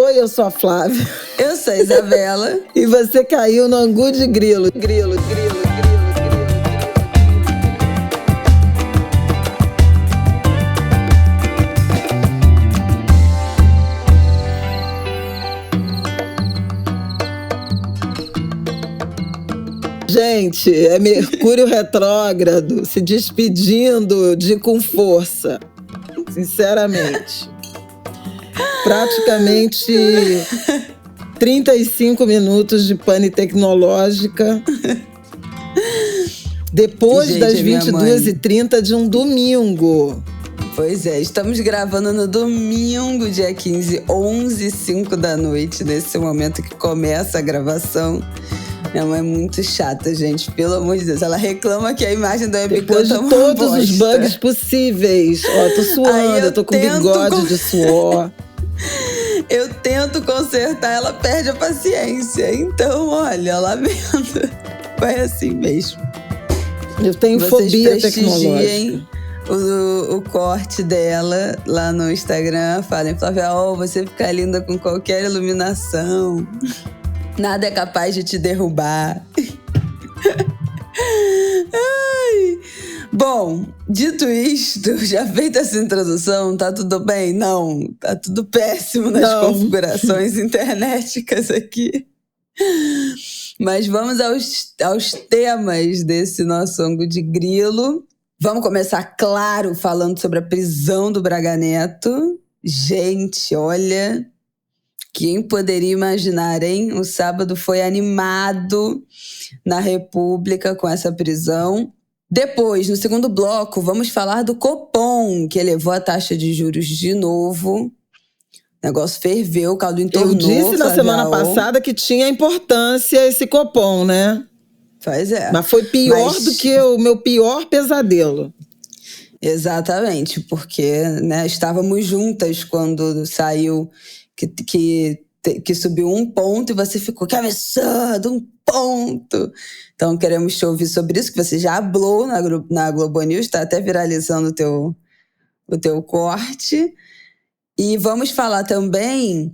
Oi, eu sou a Flávia. Eu sou a Isabela. E você caiu no angu de grilo. Grilo. Gente, é Mercúrio retrógrado se despedindo com força. Sinceramente. Praticamente 35 minutos de pane tecnológica. Depois Gente, das 22h30 de um domingo. Pois é, estamos gravando no domingo, dia 15, 11h05 da noite, nesse momento que começa a gravação. Minha mãe é muito chata, gente, pelo amor de Deus. Ela reclama que a imagem da webcam depois de todos os bugs possíveis. Ó, tô suando, eu tô com bigode de suor. Eu tento consertar, ela perde a paciência. Então, olha, lamento. Vai assim mesmo. Eu tenho fobia tecnológica. O corte dela lá no Instagram. Falem, Flávia, você fica linda com qualquer iluminação. Nada é capaz de te derrubar. Ai. Bom, dito isto, já feita essa introdução, tá tudo bem? Não, tá tudo péssimo nas configurações internéticas aqui. Mas vamos aos temas desse nosso angu de grilo. Vamos começar, claro, falando sobre a prisão do Braga Neto. Gente, olha... Quem poderia imaginar, hein? O sábado foi animado na República com essa prisão. Depois, no segundo bloco, vamos falar do Copom, que elevou a taxa de juros de novo. O negócio ferveu, o caldo entornou. Eu disse na semana passada que tinha importância esse Copom, né? Pois é. Mas foi pior do que o meu pior pesadelo. Exatamente, porque estávamos juntas quando saiu... Que subiu 1 ponto e você ficou, que absurdo, 1 ponto. Então, queremos te ouvir sobre isso, que você já hablou na Globo News, está até viralizando o teu corte. E vamos falar também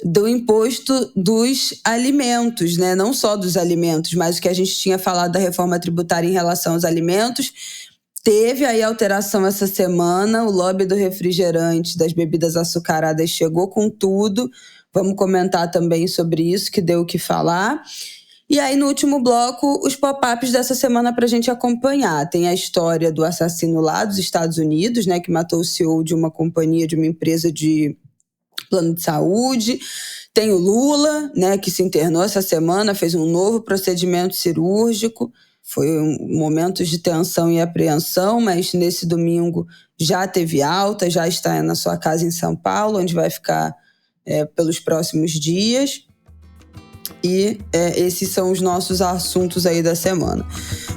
do imposto dos alimentos, né? Não só dos alimentos, mas o que a gente tinha falado da reforma tributária em relação aos alimentos. Teve aí alteração essa semana, o lobby do refrigerante, das bebidas açucaradas chegou com tudo. Vamos comentar também sobre isso, que deu o que falar. E aí, no último bloco, os pop-ups dessa semana para a gente acompanhar. Tem a história do assassino lá dos Estados Unidos, né, que matou o CEO de uma companhia, de uma empresa de plano de saúde. Tem o Lula, né, que se internou essa semana, fez um novo procedimento cirúrgico. Foi momentos de tensão e apreensão, mas nesse domingo já teve alta, já está na sua casa em São Paulo, onde vai ficar pelos próximos dias. E esses são os nossos assuntos aí da semana.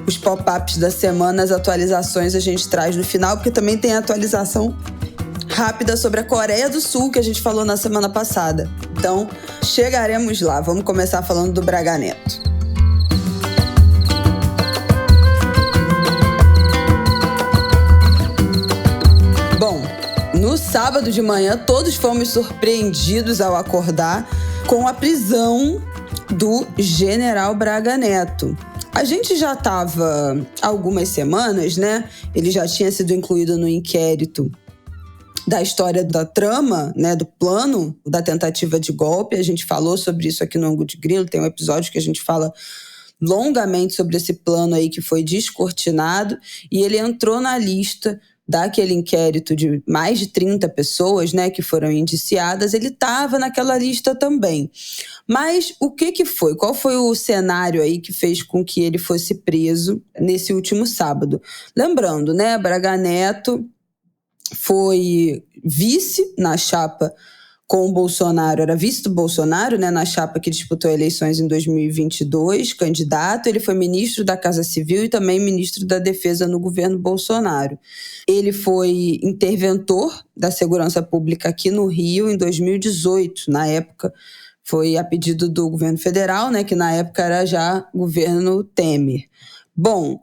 Os pop-ups da semana, as atualizações a gente traz no final, porque também tem atualização rápida sobre a Coreia do Sul, que a gente falou na semana passada. Então, chegaremos lá. Vamos começar falando do Braga Neto. No sábado de manhã, todos fomos surpreendidos ao acordar com a prisão do general Braga Neto. A gente já estava há algumas semanas, né? Ele já tinha sido incluído no inquérito da história da trama, né? Do plano da tentativa de golpe. A gente falou sobre isso aqui no Angu de Grilo. Tem um episódio que a gente fala longamente sobre esse plano aí que foi descortinado. E ele entrou na lista daquele inquérito de mais de 30 pessoas, né, que foram indiciadas. Ele estava naquela lista também. Mas o que foi? Qual foi o cenário aí que fez com que ele fosse preso nesse último sábado? Lembrando, né, Braga Neto foi vice na chapa com o Bolsonaro, era vice do Bolsonaro, né, na chapa que disputou eleições em 2022, candidato. Ele foi ministro da Casa Civil e também ministro da Defesa no governo Bolsonaro. Ele foi interventor da Segurança Pública aqui no Rio em 2018. Na época, foi a pedido do governo federal, né, que na época era já governo Temer. Bom,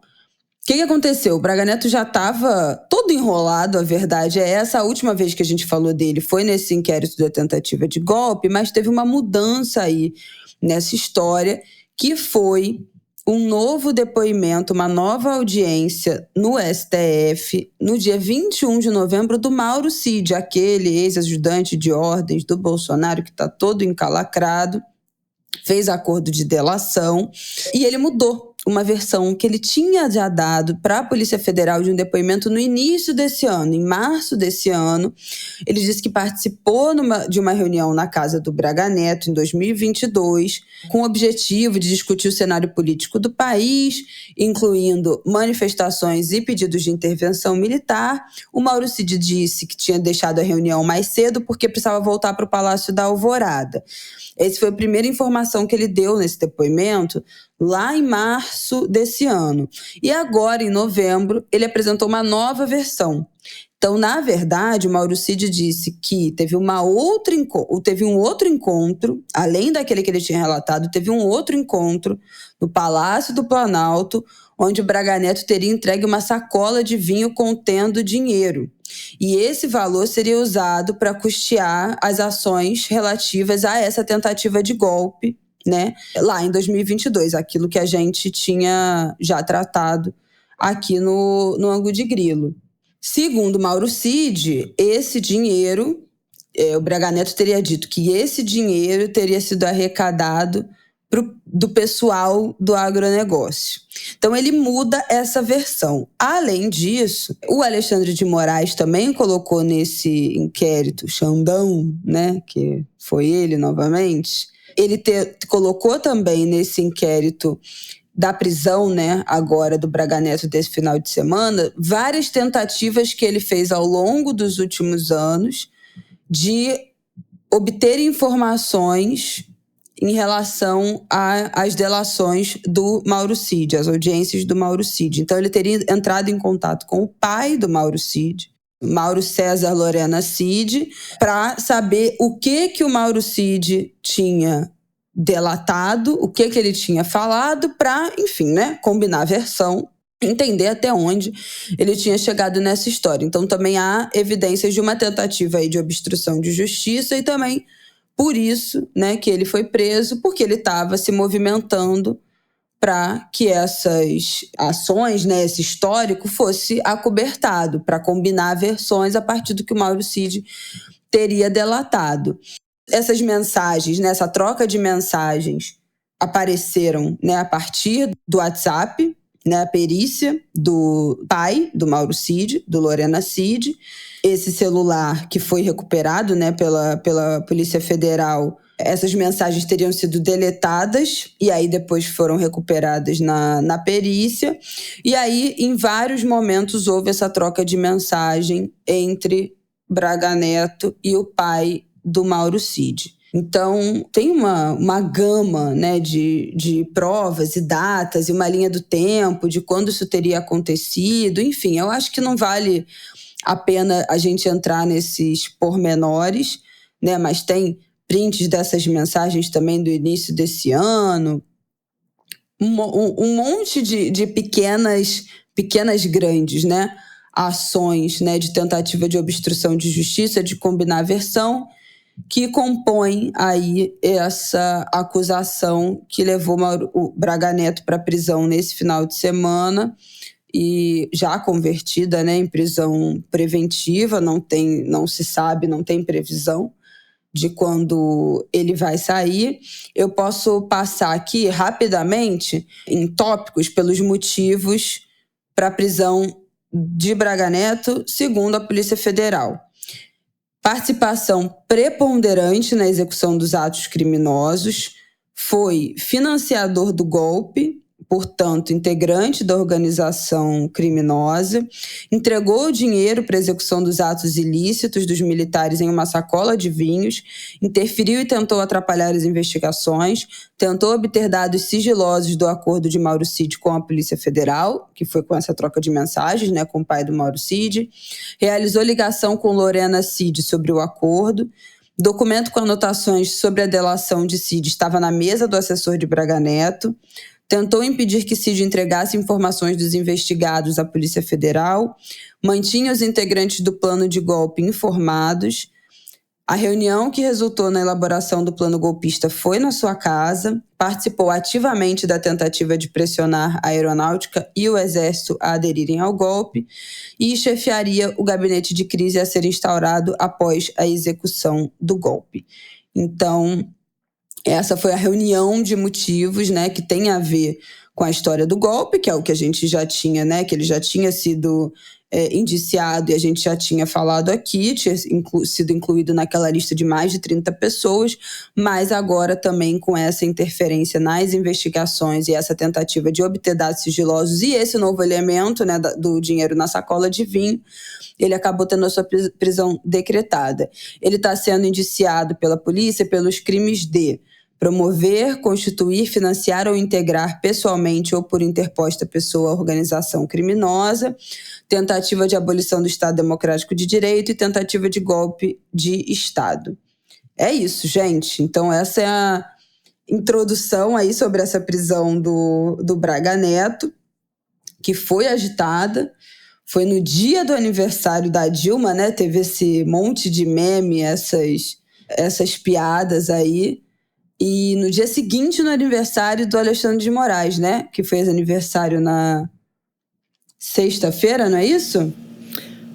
que aconteceu? O Braga Neto já estava todo enrolado, a verdade é essa. A última vez que a gente falou dele foi nesse inquérito da tentativa de golpe, mas teve uma mudança aí nessa história, que foi um novo depoimento, uma nova audiência no STF, no dia 21 de novembro, do Mauro Cid, aquele ex-ajudante de ordens do Bolsonaro que está todo encalacrado, fez acordo de delação e ele mudou uma versão que ele tinha já dado para a Polícia Federal de um depoimento no início desse ano, em março desse ano. Ele disse que participou de uma reunião na casa do Braga Neto em 2022, com o objetivo de discutir o cenário político do país, incluindo manifestações e pedidos de intervenção militar. O Mauro Cid disse que tinha deixado a reunião mais cedo porque precisava voltar para o Palácio da Alvorada. Essa foi a primeira informação que ele deu nesse depoimento, lá em março desse ano. E agora, em novembro, ele apresentou uma nova versão. Então, na verdade, o Mauro Cid disse que teve um outro encontro, além daquele que ele tinha relatado, teve um outro encontro no Palácio do Planalto, onde o Braga Neto teria entregue uma sacola de vinho contendo dinheiro. E esse valor seria usado para custear as ações relativas a essa tentativa de golpe, né, lá em 2022, aquilo que a gente tinha já tratado aqui no Ângulo de Grilo. Segundo Mauro Cid, esse dinheiro, o Braga Neto teria dito que esse dinheiro teria sido arrecadado do pessoal do agronegócio. Então ele muda essa versão. Além disso, o Alexandre de Moraes também colocou nesse inquérito Xandão, né, que foi ele novamente, ele colocou também nesse inquérito da prisão, né, agora do Braga Neto desse final de semana, várias tentativas que ele fez ao longo dos últimos anos de obter informações em relação às delações do Mauro Cid, as audiências do Mauro Cid. Então ele teria entrado em contato com o pai do Mauro Cid, Mauro César Lorena Cid, para saber o que o Mauro Cid tinha delatado, o que ele tinha falado, para, enfim, né, combinar a versão, entender até onde ele tinha chegado nessa história. Então também há evidências de uma tentativa aí de obstrução de justiça e também por isso, né, que ele foi preso, porque ele estava se movimentando para que essas ações, né, esse histórico, fosse acobertado, para combinar versões a partir do que o Mauro Cid teria delatado. Essas mensagens, né, essa troca de mensagens apareceram, né, a partir do WhatsApp, né, a perícia do pai do Mauro Cid, do Lorena Cid. Esse celular que foi recuperado, né, pela Polícia Federal, essas mensagens teriam sido deletadas e aí depois foram recuperadas na perícia. E aí, em vários momentos, houve essa troca de mensagem entre Braga Neto e o pai do Mauro Cid. Então, tem uma gama, né, de provas e datas e uma linha do tempo de quando isso teria acontecido. Enfim, eu acho que não vale a pena a gente entrar nesses pormenores, né? Mas tem prints dessas mensagens também do início desse ano. Um monte de pequenas grandes, né, ações, né, de tentativa de obstrução de justiça, de combinar a versão, que compõem aí essa acusação que levou o Braga Neto para a prisão nesse final de semana, e já convertida, né, em prisão preventiva, não se sabe, não tem previsão de quando ele vai sair. Eu posso passar aqui rapidamente em tópicos pelos motivos para a prisão de Braga Neto, segundo a Polícia Federal. Participação preponderante na execução dos atos criminosos, foi financiador do golpe, portanto, integrante da organização criminosa, entregou o dinheiro para a execução dos atos ilícitos dos militares em uma sacola de vinhos, interferiu e tentou atrapalhar as investigações, tentou obter dados sigilosos do acordo de Mauro Cid com a Polícia Federal, que foi com essa troca de mensagens, né, com o pai do Mauro Cid, realizou ligação com Lorena Cid sobre o acordo. Documento com anotações sobre a delação de Cid estava na mesa do assessor de Braga Neto. tentou impedir que Cid entregasse informações dos investigados à Polícia Federal, mantinha os integrantes do plano de golpe informados. A reunião que resultou na elaboração do plano golpista foi na sua casa, participou ativamente da tentativa de pressionar a aeronáutica e o exército a aderirem ao golpe e chefiaria o gabinete de crise a ser instaurado após a execução do golpe. Então, essa foi a reunião de motivos, né, que tem a ver com a história do golpe, que é o que a gente já tinha, né, que ele já tinha sido indiciado e a gente já tinha falado aqui, tinha sido incluído naquela lista de mais de 30 pessoas, mas agora também com essa interferência nas investigações e essa tentativa de obter dados sigilosos e esse novo elemento, né, do dinheiro na sacola de vinho, ele acabou tendo a sua prisão decretada. Ele está sendo indiciado pela polícia pelos crimes de promover, constituir, financiar ou integrar pessoalmente ou por interposta pessoa ou organização criminosa, tentativa de abolição do Estado Democrático de Direito e tentativa de golpe de Estado. É isso, gente. Então, essa é a introdução aí sobre essa prisão do Braga Neto, que foi agitada. Foi no dia do aniversário da Dilma, né? Teve esse monte de meme, essas piadas aí. E no dia seguinte, no aniversário do Alexandre de Moraes, né? Que fez aniversário na sexta-feira, não é isso?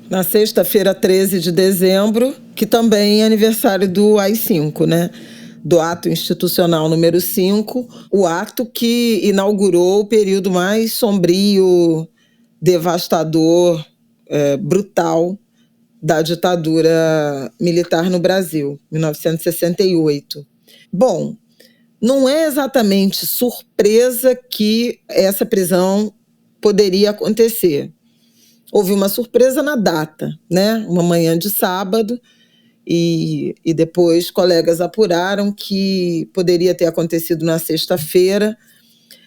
Na sexta-feira, 13 de dezembro, que também é aniversário do AI-5, né? Do ato institucional número 5, o ato que inaugurou o período mais sombrio, devastador, brutal da ditadura militar no Brasil, 1968. Bom, não é exatamente surpresa que essa prisão poderia acontecer. Houve uma surpresa na data, né? Uma manhã de sábado, e depois colegas apuraram que poderia ter acontecido na sexta-feira,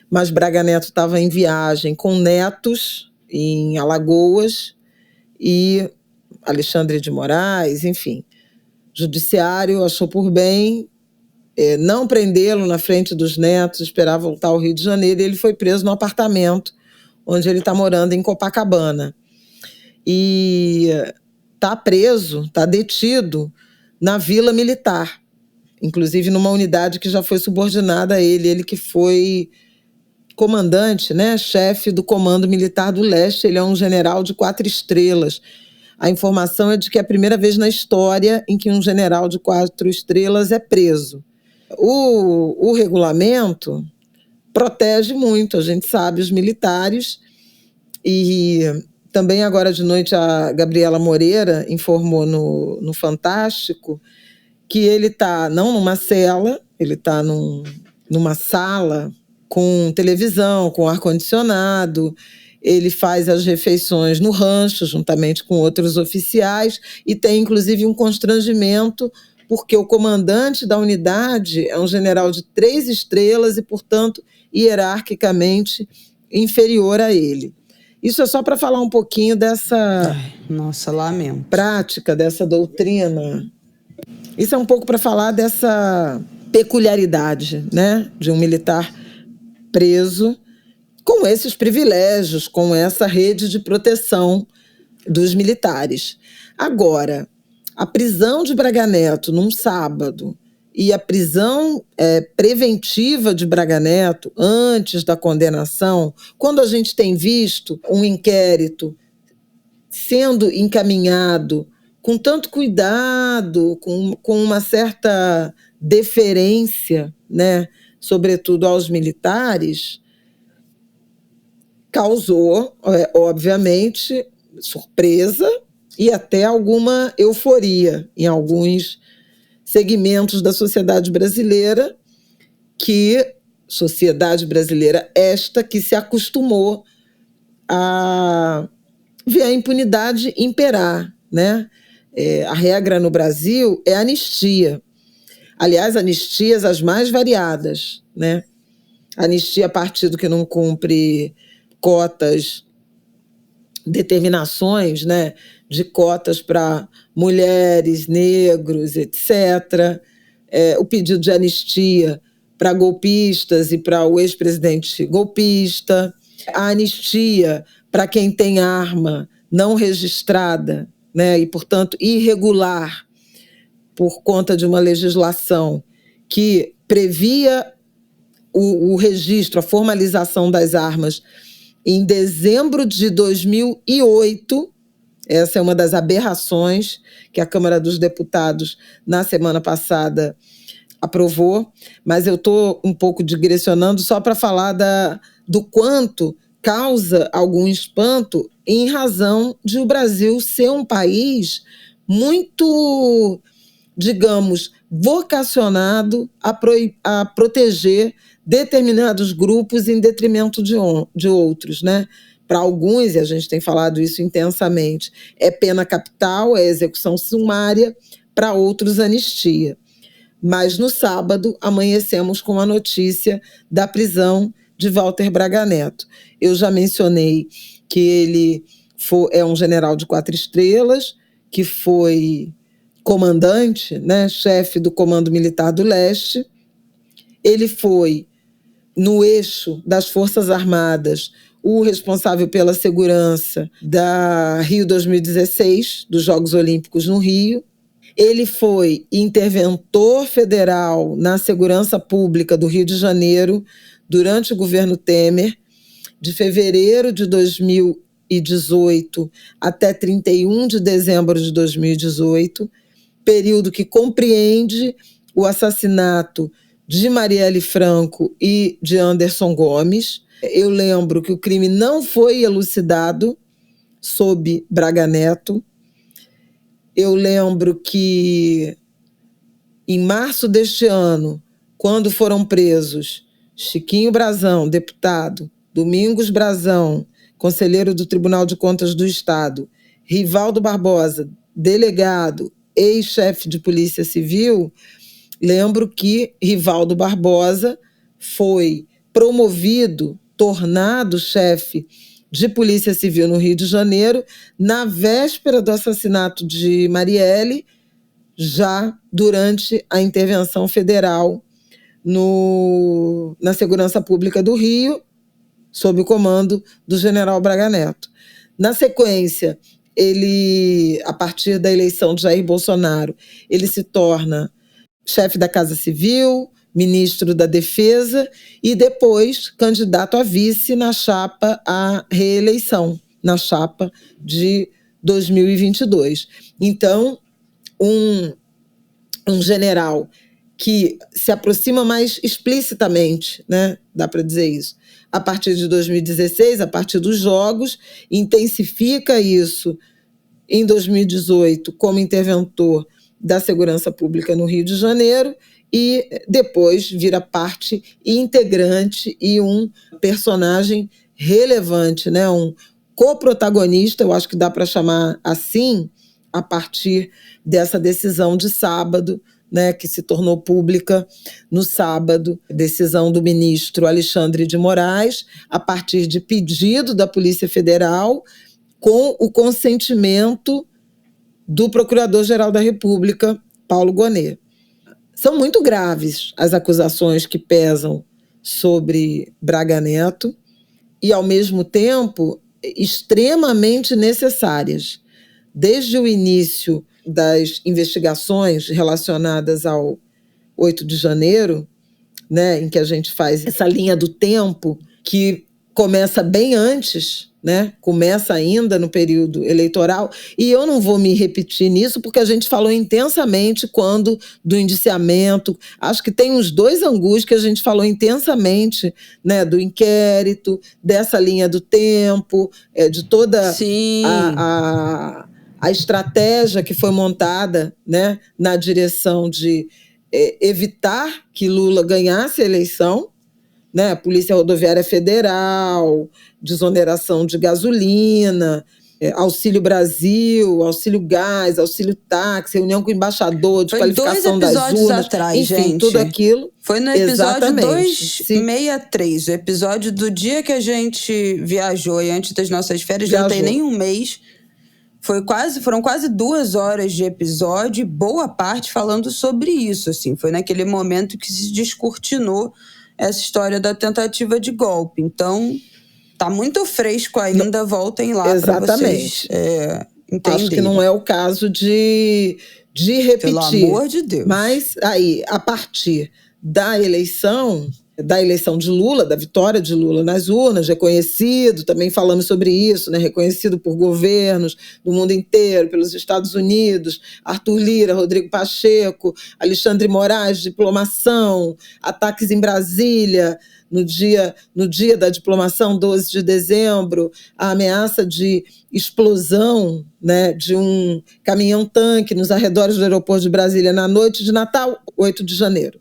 mas Braga Neto estava em viagem com netos em Alagoas e Alexandre de Moraes, enfim. O judiciário achou por bem não prendê-lo na frente dos netos, esperar voltar ao Rio de Janeiro, e ele foi preso no apartamento onde ele está morando, em Copacabana. E está preso, está detido na Vila Militar, inclusive numa unidade que já foi subordinada a ele que foi comandante, né, chefe do Comando Militar do Leste, ele é um general de 4 estrelas. A informação é de que é a primeira vez na história em que um general de 4 estrelas é preso. O regulamento protege muito, a gente sabe, os militares, e também agora de noite a Gabriela Moreira informou no Fantástico que ele está não numa cela, ele está numa sala com televisão, com ar-condicionado, ele faz as refeições no rancho, juntamente com outros oficiais, e tem inclusive um constrangimento porque o comandante da unidade é um general de 3 estrelas e, portanto, hierarquicamente inferior a ele. Isso é só para falar um pouquinho dessa lamento. Prática, dessa doutrina. Isso é um pouco para falar dessa peculiaridade, né, de um militar preso com esses privilégios, com essa rede de proteção dos militares. Agora, a prisão de Braga Neto num sábado e a prisão preventiva de Braga Neto antes da condenação, quando a gente tem visto um inquérito sendo encaminhado com tanto cuidado, com uma certa deferência, né, sobretudo aos militares, causou, obviamente, surpresa e até alguma euforia em alguns segmentos da sociedade brasileira, esta que se acostumou a ver a impunidade imperar, né? A regra no Brasil é anistia. Aliás, anistias as mais variadas, né? Anistia a partido que não cumpre cotas, determinações, né, de cotas para mulheres, negros, etc. O pedido de anistia para golpistas e para o ex-presidente golpista, a anistia para quem tem arma não registrada, né, e, portanto, irregular por conta de uma legislação que previa o registro, a formalização das armas em dezembro de 2008. Essa é uma das aberrações que a Câmara dos Deputados, na semana passada, aprovou. Mas eu estou um pouco digressionando só para falar do quanto causa algum espanto em razão de o Brasil ser um país muito, digamos, vocacionado a proteger determinados grupos em detrimento de outros, né? Para alguns, e a gente tem falado isso intensamente, é pena capital, é execução sumária, para outros, anistia. Mas no sábado, amanhecemos com a notícia da prisão de Walter Braga Neto. Eu já mencionei que ele é um general de 4 estrelas, que foi comandante, né, chefe do Comando Militar do Leste. Ele foi, no eixo das Forças Armadas, o responsável pela segurança da Rio 2016, dos Jogos Olímpicos no Rio. Ele foi interventor federal na segurança pública do Rio de Janeiro durante o governo Temer, de fevereiro de 2018 até 31 de dezembro de 2018, período que compreende o assassinato de Marielle Franco e de Anderson Gomes. Eu lembro que o crime não foi elucidado sob Braga Neto. Eu lembro que, em março deste ano, quando foram presos Chiquinho Brazão, deputado, Domingos Brazão, conselheiro do Tribunal de Contas do Estado, Rivaldo Barbosa, delegado, ex-chefe de Polícia Civil, lembro que Rivaldo Barbosa foi promovido, tornado chefe de Polícia Civil no Rio de Janeiro, na véspera do assassinato de Marielle, já durante a intervenção federal na segurança pública do Rio, sob o comando do general Braga Neto. Na sequência, ele, a partir da eleição de Jair Bolsonaro, ele se torna chefe da Casa Civil, ministro da Defesa e depois candidato a vice na chapa à reeleição, na chapa de 2022. Então, um general que se aproxima mais explicitamente, né, dá para dizer isso, a partir de 2016, a partir dos Jogos, intensifica isso em 2018 como interventor da segurança pública no Rio de Janeiro e depois vira parte integrante e um personagem relevante, né? Um coprotagonista, eu acho que dá para chamar assim, a partir dessa decisão de sábado, né, que se tornou pública no sábado, decisão do ministro Alexandre de Moraes, a partir de pedido da Polícia Federal, com o consentimento do Procurador-Geral da República, Paulo Gonet. São muito graves as acusações que pesam sobre Braga Neto e, ao mesmo tempo, extremamente necessárias. Desde o início das investigações relacionadas ao 8 de janeiro, né, em que a gente faz essa linha do tempo que começa bem antes, né, começa ainda no período eleitoral, e eu não vou me repetir nisso porque a gente falou intensamente quando do indiciamento, acho que tem uns 2 angus que a gente falou intensamente, né, do inquérito, dessa linha do tempo, de toda a estratégia que foi montada, né, na direção de evitar que Lula ganhasse a eleição, né, Polícia Rodoviária Federal, desoneração de gasolina, Auxílio Brasil, Auxílio Gás, Auxílio Táxi, reunião com o embaixador, desqualificação das urnas. Foi 2 episódios atrás, enfim, gente. Tudo aquilo. Foi no episódio 263, o episódio do dia que a gente viajou e antes das nossas férias, não tem nem um mês. Foram quase 2 horas de episódio, boa parte falando sobre isso, assim. Foi naquele momento que se descortinou essa história da tentativa de golpe. Então, tá muito fresco ainda, voltem lá para vocês entenderem. Acho que não é o caso de repetir. Pelo amor de Deus. Mas aí, a partir da eleição de Lula, da vitória de Lula nas urnas, reconhecido, também falamos sobre isso, né? Reconhecido por governos do mundo inteiro, pelos Estados Unidos, Arthur Lira, Rodrigo Pacheco, Alexandre Moraes, diplomação, ataques em Brasília, no dia da diplomação, 12 de dezembro, a ameaça de explosão, né, de um caminhão-tanque nos arredores do aeroporto de Brasília na noite de Natal, 8 de janeiro.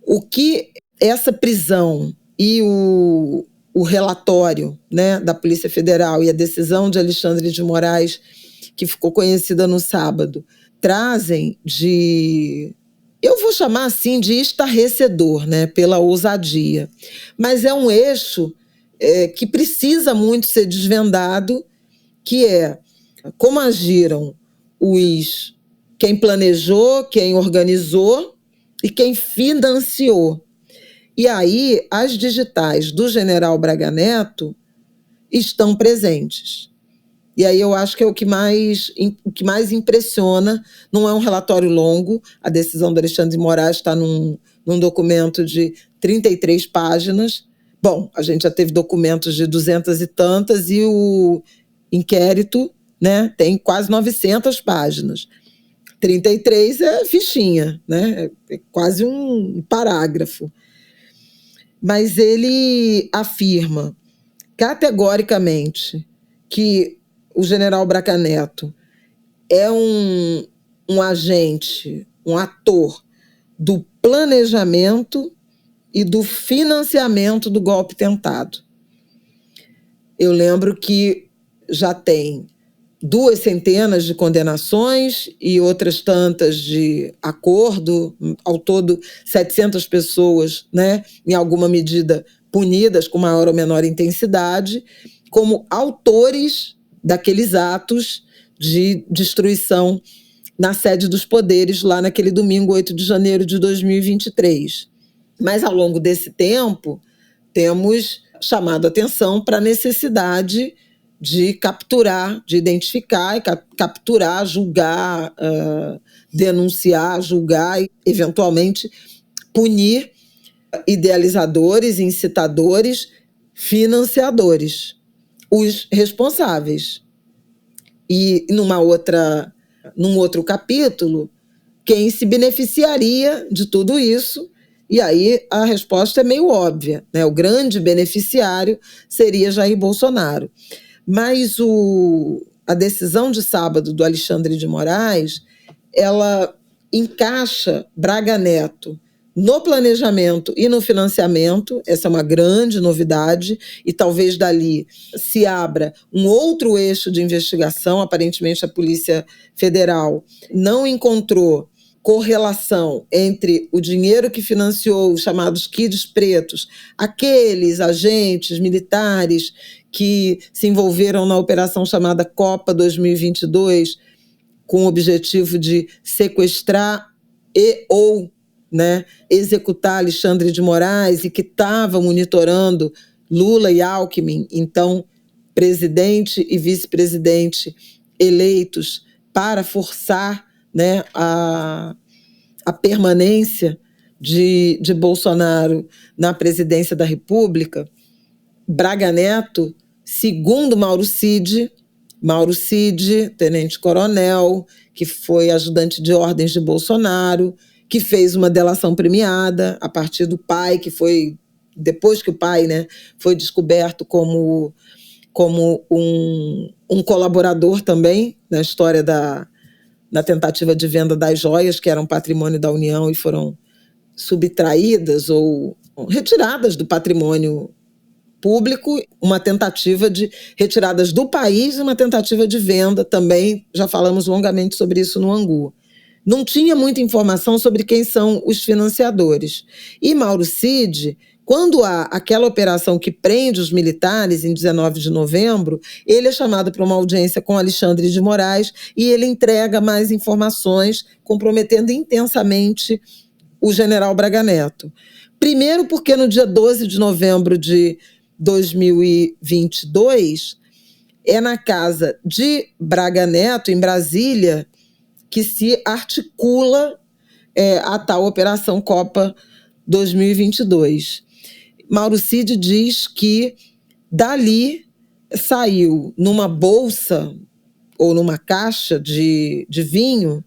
O que essa prisão e o relatório, né, da Polícia Federal e a decisão de Alexandre de Moraes, que ficou conhecida no sábado, trazem eu vou chamar assim de estarrecedor, né, pela ousadia. Mas é um eixo que precisa muito ser desvendado, que é como agiram quem planejou, quem organizou e quem financiou. E aí as digitais do general Braga Neto estão presentes. E aí eu acho que é o que mais impressiona. Não é um relatório longo, a decisão do Alexandre de Moraes está num documento de 33 páginas. Bom, a gente já teve documentos de 200 e tantas e o inquérito, né, tem quase 900 páginas. 33 é fichinha, né, é quase um parágrafo. Mas ele afirma categoricamente que o general Braga Neto é um agente, um ator do planejamento e do financiamento do golpe tentado. Eu lembro que já tem 200 de condenações e outras tantas de acordo, ao todo 700 pessoas, né, em alguma medida punidas com maior ou menor intensidade, como autores daqueles atos de destruição na sede dos poderes, lá naquele domingo, 8 de janeiro de 2023. Mas, ao longo desse tempo, temos chamado a atenção para a necessidade de capturar, de identificar e capturar, julgar, denunciar, julgar e, eventualmente, punir idealizadores, incitadores, financiadores, os responsáveis. E num outro capítulo, quem se beneficiaria de tudo isso, e aí a resposta é meio óbvia, né? O grande beneficiário seria Jair Bolsonaro. Mas a decisão de sábado do Alexandre de Moraes, ela encaixa Braga Neto no planejamento e no financiamento. Essa é uma grande novidade, e talvez dali se abra um outro eixo de investigação. Aparentemente a Polícia Federal não encontrou correlação entre o dinheiro que financiou os chamados kids pretos, aqueles agentes militares que se envolveram na operação chamada Copa 2022, com o objetivo de sequestrar ou executar Alexandre de Moraes, e que estava monitorando Lula e Alckmin, então presidente e vice-presidente eleitos, para forçar, né, a permanência de Bolsonaro na presidência da República. Braga Neto, segundo Mauro Cid, tenente-coronel, que foi ajudante de ordens de Bolsonaro, que fez uma delação premiada a partir do pai, que foi, depois que o pai, né, foi descoberto como um colaborador também na história na tentativa de venda das joias, que eram patrimônio da União e foram subtraídas ou retiradas do patrimônio público, uma tentativa de retiradas do país e uma tentativa de venda também. Já falamos longamente sobre isso no Angu. Não tinha muita informação sobre quem são os financiadores. E Mauro Cid Quando há aquela operação que prende os militares, em 19 de novembro, ele é chamado para uma audiência com Alexandre de Moraes e ele entrega mais informações, comprometendo intensamente o general Braga Neto. Primeiro porque no dia 12 de novembro de 2022, é na casa de Braga Neto, em Brasília, que se articula a tal Operação Copa 2022. Mauro Cid diz que dali saiu numa bolsa ou numa caixa de vinho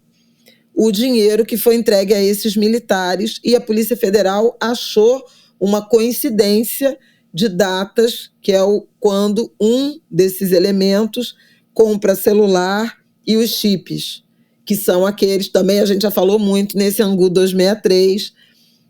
o dinheiro que foi entregue a esses militares e a Polícia Federal achou uma coincidência de datas, que é quando um desses elementos compra celular e os chips, que são aqueles, também a gente já falou muito nesse Angu 263,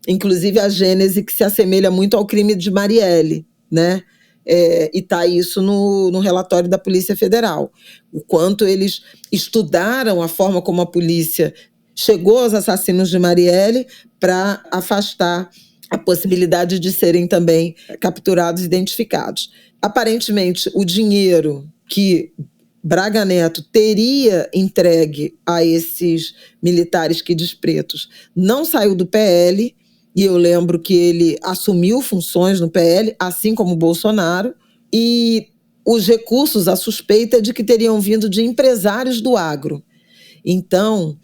inclusive a gênese que se assemelha muito ao crime de Marielle, né? E está isso no relatório da Polícia Federal. O quanto eles estudaram a forma como a polícia chegou aos assassinos de Marielle para afastar a possibilidade de serem também capturados e identificados. Aparentemente, o dinheiro que Braga Neto teria entregue a esses militares Quides Pretos não saiu do PL, e eu lembro que ele assumiu funções no PL, assim como Bolsonaro, e os recursos, a suspeita é de que teriam vindo de empresários do agro. Então,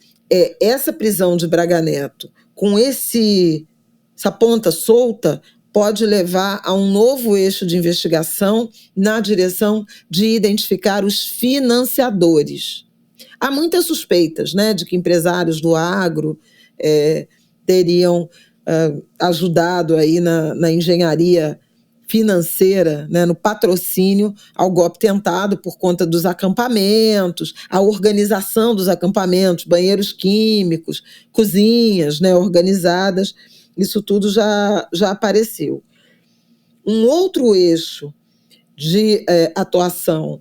essa prisão de Braga Neto, com essa ponta solta, pode levar a um novo eixo de investigação na direção de identificar os financiadores. Há muitas suspeitas, né, de que empresários do agro teriam ajudado aí na engenharia financeira, né, no patrocínio ao golpe tentado por conta dos acampamentos, a organização dos acampamentos, banheiros químicos, cozinhas, né, organizadas. Isso tudo já apareceu. Um outro eixo de atuação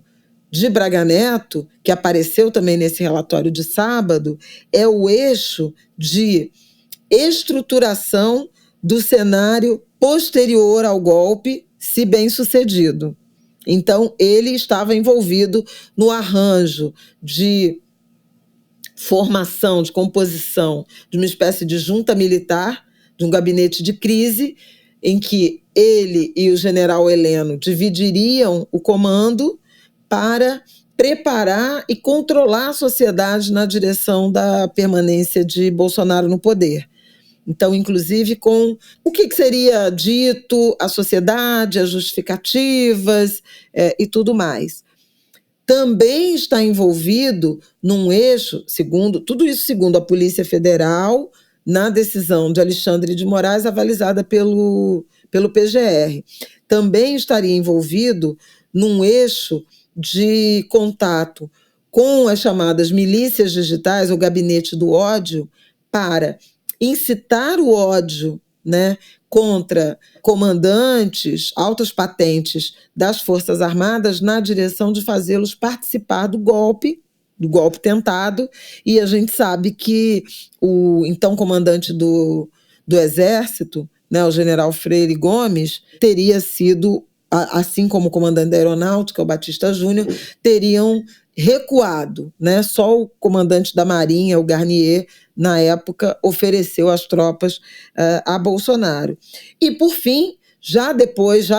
de Braga Neto, que apareceu também nesse relatório de sábado, é o eixo de estruturação do cenário posterior ao golpe, se bem sucedido. Então, ele estava envolvido no arranjo de formação, de composição de uma espécie de junta militar, de um gabinete de crise, em que ele e o general Heleno dividiriam o comando para preparar e controlar a sociedade na direção da permanência de Bolsonaro no poder. Então, inclusive, com o que seria dito à sociedade, as justificativas e tudo mais. Também está envolvido num eixo, tudo isso segundo a Polícia Federal, na decisão de Alexandre de Moraes, avalizada pelo PGR. Também estaria envolvido num eixo de contato com as chamadas milícias digitais, o gabinete do ódio, para incitar o ódio, né, contra comandantes, altas patentes das Forças Armadas, na direção de fazê-los participar do golpe tentado. E a gente sabe que o então comandante do Exército, né, o general Freire Gomes, teria sido, assim como o comandante da Aeronáutica, o Batista Júnior, teriam recuado, né? Só o comandante da Marinha, o Garnier, na época, ofereceu as tropas a Bolsonaro. E, por fim, já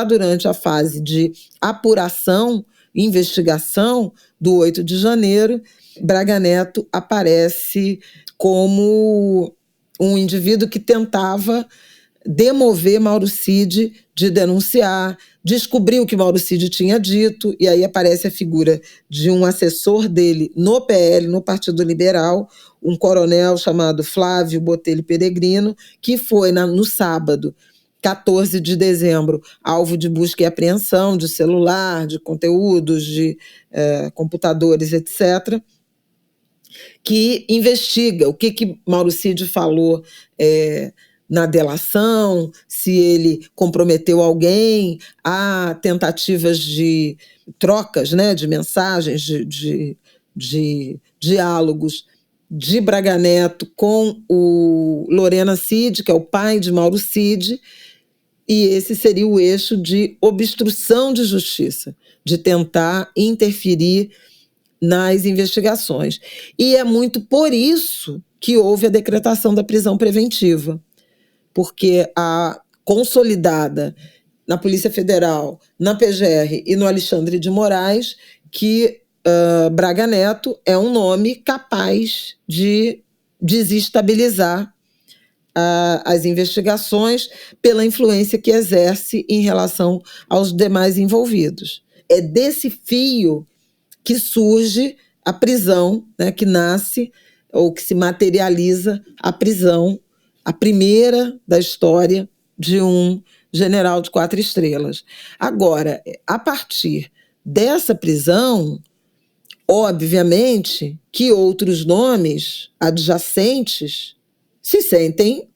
durante a fase de apuração, investigação do 8 de janeiro, Braga Neto aparece como um indivíduo que tentava demover Mauro Cid de denunciar, descobriu o que Mauro Cid tinha dito, e aí aparece a figura de um assessor dele no PL, no Partido Liberal, um coronel chamado Flávio Botelho Peregrino, que foi no sábado, 14 de dezembro, alvo de busca e apreensão de celular, de conteúdos, de computadores, etc., que investiga o que Mauro Cid falou na delação, se ele comprometeu alguém, há tentativas de trocas, né, de mensagens, de diálogos de Braga Neto com o Lorena Cid, que é o pai de Mauro Cid, E esse seria o eixo de obstrução de justiça, de tentar interferir nas investigações. E é muito por isso que houve a decretação da prisão preventiva, porque a consolidada na Polícia Federal, na PGR e no Alexandre de Moraes, que Braga Neto é um nome capaz de desestabilizar as investigações pela influência que exerce em relação aos demais envolvidos. É desse fio que surge a prisão, né, que nasce ou que se materializa a prisão, a primeira da história de um general de 4 estrelas. Agora, a partir dessa prisão, obviamente que outros nomes adjacentes se sentem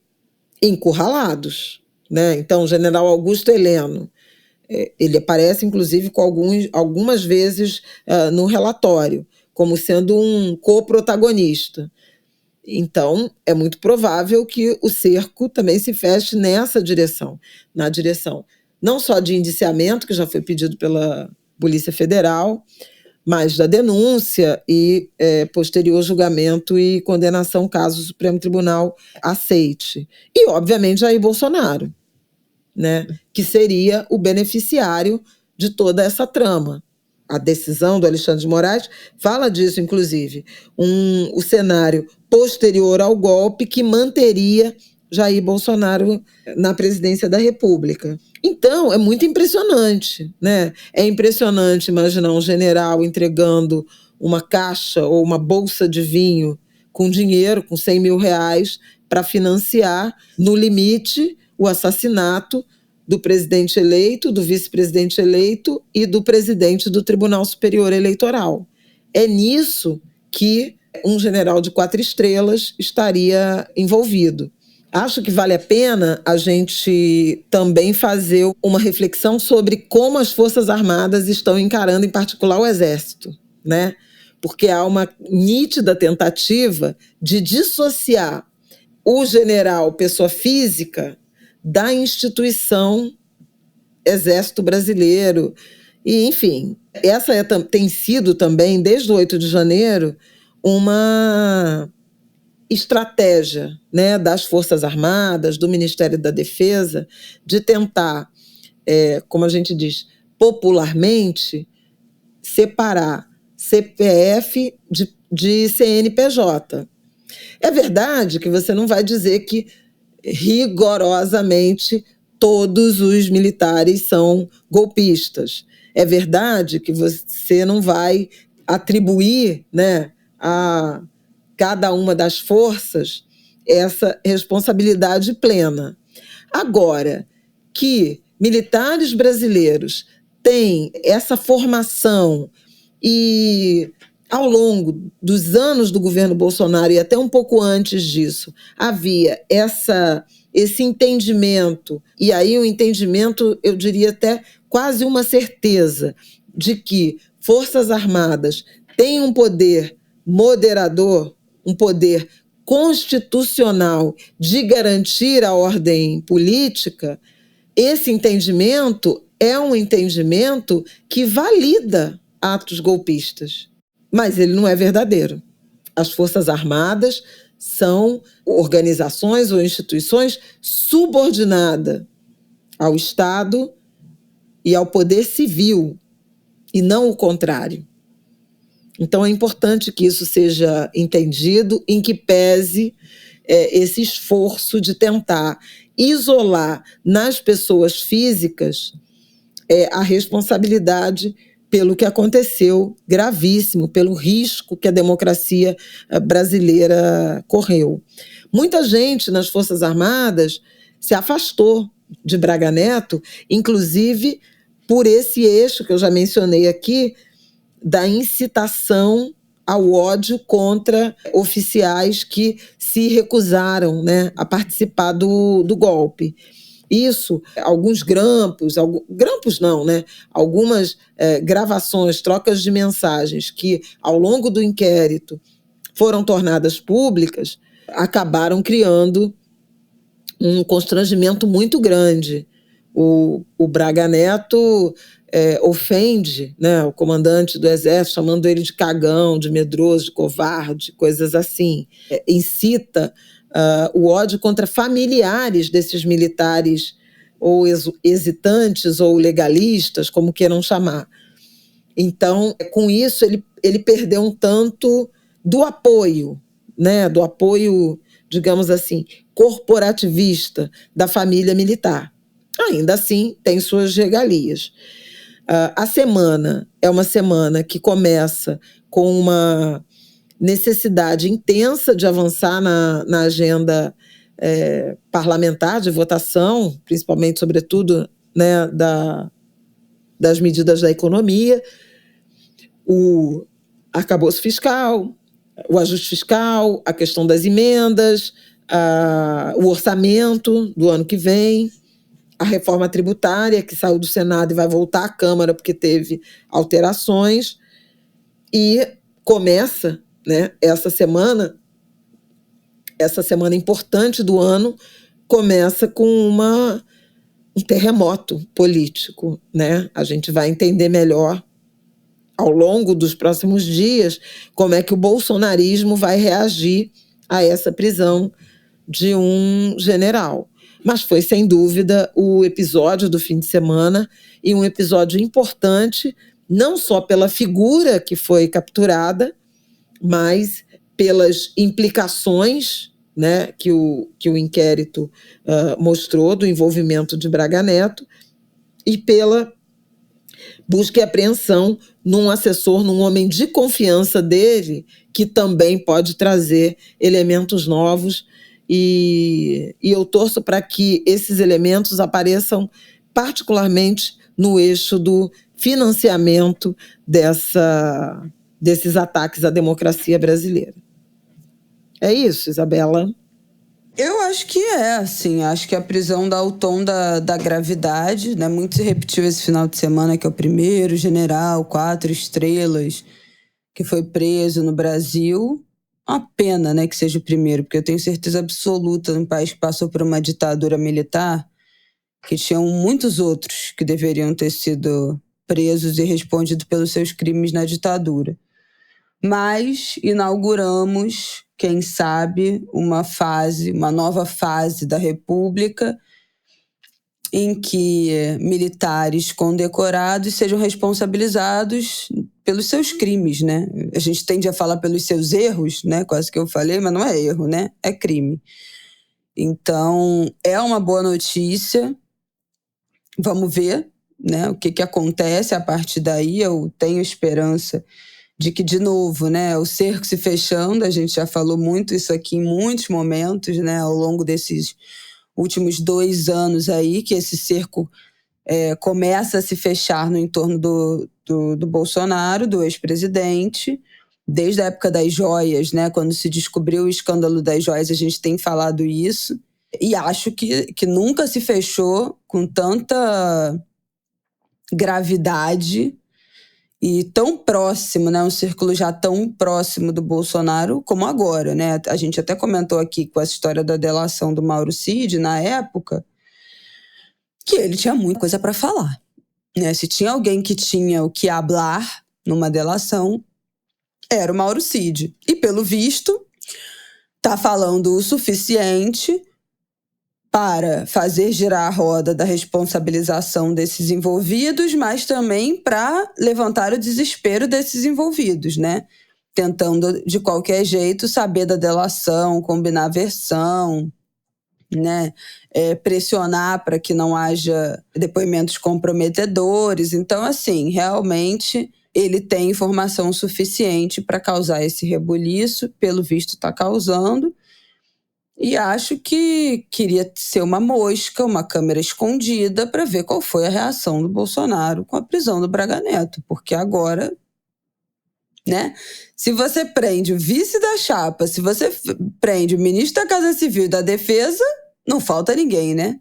encurralados, né? Então, o general Augusto Heleno, ele aparece, inclusive, com algumas vezes no relatório, como sendo um coprotagonista. Então, é muito provável que o cerco também se feche nessa direção, na direção não só de indiciamento, que já foi pedido pela Polícia Federal, mas da denúncia e posterior julgamento e condenação, caso o Supremo Tribunal aceite. E, obviamente, Jair Bolsonaro, né, que seria o beneficiário de toda essa trama. A decisão do Alexandre de Moraes fala disso, inclusive. O cenário posterior ao golpe que manteria Jair Bolsonaro na presidência da República. Então, é muito impressionante, né? É impressionante imaginar um general entregando uma caixa ou uma bolsa de vinho com dinheiro, com 100 mil reais, para financiar, no limite, o assassinato do presidente eleito, do vice-presidente eleito e do presidente do Tribunal Superior Eleitoral. É nisso que um general de 4 estrelas estaria envolvido. Acho que vale a pena a gente também fazer uma reflexão sobre como as Forças Armadas estão encarando, em particular, o Exército, né? Porque há uma nítida tentativa de dissociar o general, pessoa física, da instituição Exército Brasileiro. E, enfim, essa tem sido também, desde o 8 de janeiro, uma estratégia, né, das Forças Armadas, do Ministério da Defesa, de tentar, como a gente diz popularmente, separar CPF de CNPJ. É verdade que você não vai dizer que rigorosamente todos os militares são golpistas. É verdade que você não vai atribuir, né, a cada uma das forças essa responsabilidade plena. Agora, que militares brasileiros têm essa formação e, ao longo dos anos do governo Bolsonaro e até um pouco antes disso, havia esse entendimento, e aí o entendimento, eu diria até quase uma certeza, de que Forças Armadas têm um poder moderador, um poder constitucional de garantir a ordem política. Esse entendimento é um entendimento que valida atos golpistas, mas ele não é verdadeiro. As Forças Armadas são organizações ou instituições subordinadas ao Estado e ao poder civil, e não o contrário. Então, é importante que isso seja entendido, em que pese esse esforço de tentar isolar nas pessoas físicas a responsabilidade pelo que aconteceu, gravíssimo, pelo risco que a democracia brasileira correu. Muita gente nas Forças Armadas se afastou de Braga Neto, inclusive por esse eixo que eu já mencionei aqui, da incitação ao ódio contra oficiais que se recusaram, né, a participar do golpe. Isso, alguns grampos não, né? Algumas gravações, trocas de mensagens que, ao longo do inquérito, foram tornadas públicas, acabaram criando um constrangimento muito grande, O Braga Neto ofende, né, o comandante do Exército, chamando ele de cagão, de medroso, de covarde, coisas assim. Incita o ódio contra familiares desses militares, ou hesitantes, ou legalistas, como queiram chamar. Então, com isso, ele perdeu um tanto do apoio, né, do apoio, digamos assim, corporativista da família militar. Ainda assim, tem suas regalias. A semana é uma semana que começa com uma necessidade intensa de avançar na agenda parlamentar de votação, principalmente, sobretudo, né, das medidas da economia, o arcabouço fiscal, o ajuste fiscal, a questão das emendas, o orçamento do ano que vem, a reforma tributária, que saiu do Senado e vai voltar à Câmara porque teve alterações. E começa, né, essa semana importante do ano, começa com um terremoto político, né? A gente vai entender melhor ao longo dos próximos dias como é que o bolsonarismo vai reagir a essa prisão de um general. Mas foi, sem dúvida, o episódio do fim de semana, e um episódio importante, não só pela figura que foi capturada, mas pelas implicações, né, que o inquérito mostrou do envolvimento de Braga Neto, e pela busca e apreensão num assessor, num homem de confiança dele, que também pode trazer elementos novos. E eu torço para que esses elementos apareçam particularmente no eixo do financiamento desses ataques à democracia brasileira. É isso, Isabela? Eu acho que assim, acho que a prisão dá o tom da gravidade, né? Muito se repetiu esse final de semana, que é o primeiro general, 4 estrelas, que foi preso no Brasil. Uma pena, né, que seja o primeiro, porque eu tenho certeza absoluta, num país que passou por uma ditadura militar, que tinham muitos outros que deveriam ter sido presos e respondido pelos seus crimes na ditadura. Mas inauguramos, quem sabe, uma nova fase da República em que militares condecorados sejam responsabilizados pelos seus crimes, né? A gente tende a falar pelos seus erros, né? Quase que eu falei, mas não é erro, né? É crime. Então, é uma boa notícia. Vamos ver, né, o que acontece a partir daí. Eu tenho esperança de que, de novo, né, o cerco se fechando, a gente já falou muito isso aqui em muitos momentos, né, ao longo desses últimos 2 anos aí, que esse cerco começa a se fechar no entorno do Bolsonaro, do ex-presidente, desde a época das joias, né, quando se descobriu o escândalo das joias, a gente tem falado isso, e acho que nunca se fechou com tanta gravidade e tão próximo, né, um círculo já tão próximo do Bolsonaro como agora, né? A gente até comentou aqui com essa história da delação do Mauro Cid, na época, que ele tinha muita coisa para falar, né? Se tinha alguém que tinha o que hablar numa delação, era o Mauro Cid. E, pelo visto, tá falando o suficiente para fazer girar a roda da responsabilização desses envolvidos, mas também para levantar o desespero desses envolvidos, né? Tentando, de qualquer jeito, saber da delação, combinar a versão, né? Pressionar para que não haja depoimentos comprometedores. Então, assim, realmente ele tem informação suficiente para causar esse rebuliço, pelo visto está causando. E acho que queria ser uma mosca, uma câmera escondida para ver qual foi a reação do Bolsonaro com a prisão do Braga Neto. Porque agora, né? Se você prende o vice da chapa, se você prende o ministro da Casa Civil e da Defesa, não falta ninguém, né?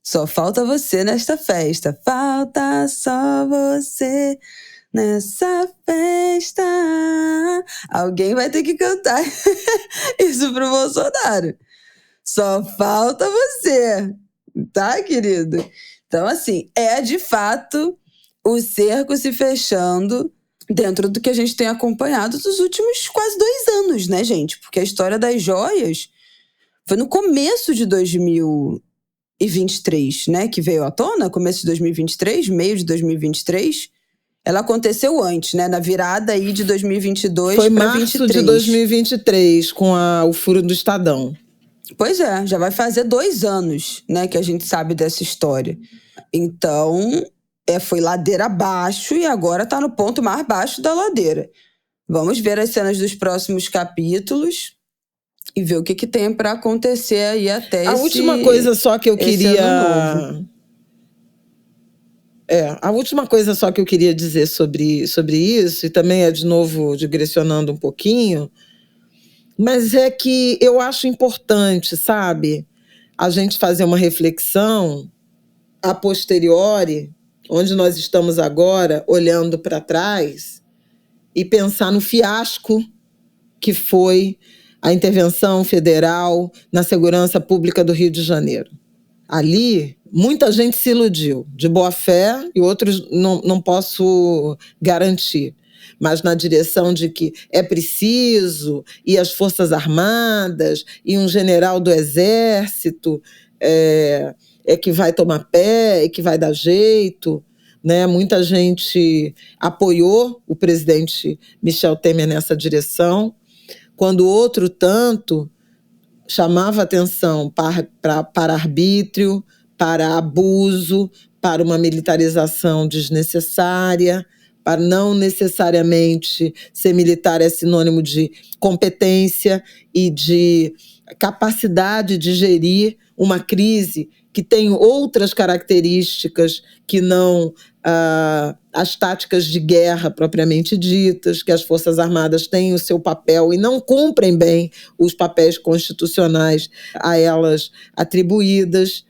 Só falta você nesta festa. Falta só você nessa festa. Alguém vai ter que cantar isso pro Bolsonaro. Só falta você, tá, querido? Então, assim, é de fato o cerco se fechando dentro do que a gente tem acompanhado dos últimos quase 2 anos, né, gente? Porque a história das joias foi no começo de 2023, né, que veio à tona, começo de 2023, meio de 2023. Ela aconteceu antes, né, na virada aí de 2022 Foi para março 23. de 2023, com o furo do Estadão. Pois é, já vai fazer 2 anos, né, que a gente sabe dessa história. Então, foi ladeira abaixo e agora tá no ponto mais baixo da ladeira. Vamos ver as cenas dos próximos capítulos e ver o que tem para acontecer aí até A última coisa só que eu queria... a última coisa só que eu queria dizer sobre isso, e também é de novo digressionando um pouquinho, mas é que eu acho importante, sabe, a gente fazer uma reflexão a posteriori, onde nós estamos agora, olhando para trás, e pensar no fiasco que foi a intervenção federal na segurança pública do Rio de Janeiro. Ali, muita gente se iludiu, de boa fé, e outros não posso garantir, mas na direção de que é preciso, e as Forças Armadas, e um general do Exército é que vai tomar pé, e que vai dar jeito, né? Muita gente apoiou o presidente Michel Temer nessa direção, quando outro tanto chamava atenção para arbítrio, para abuso, para uma militarização desnecessária, para não necessariamente ser militar é sinônimo de competência e de capacidade de gerir uma crise que tem outras características que não as táticas de guerra propriamente ditas, que as Forças Armadas têm o seu papel e não cumprem bem os papéis constitucionais a elas atribuídas.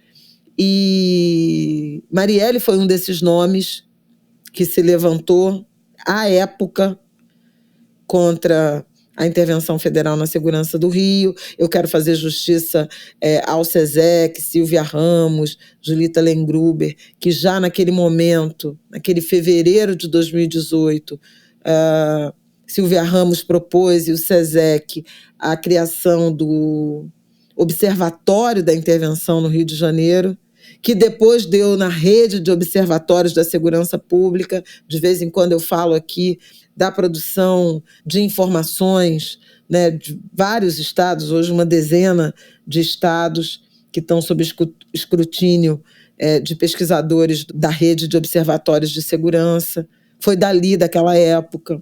E Marielle foi um desses nomes que se levantou à época contra a intervenção federal na segurança do Rio. Eu quero fazer justiça ao SESEC, Silvia Ramos, Julita Lengruber, que já naquele momento, naquele fevereiro de 2018, Silvia Ramos propôs, e o SESEC, a criação do Observatório da Intervenção no Rio de Janeiro, que depois deu na rede de observatórios da segurança pública. De vez em quando eu falo aqui da produção de informações, né, de vários estados, hoje uma dezena de estados que estão sob escrutínio de pesquisadores da rede de observatórios de segurança. Foi dali, daquela época.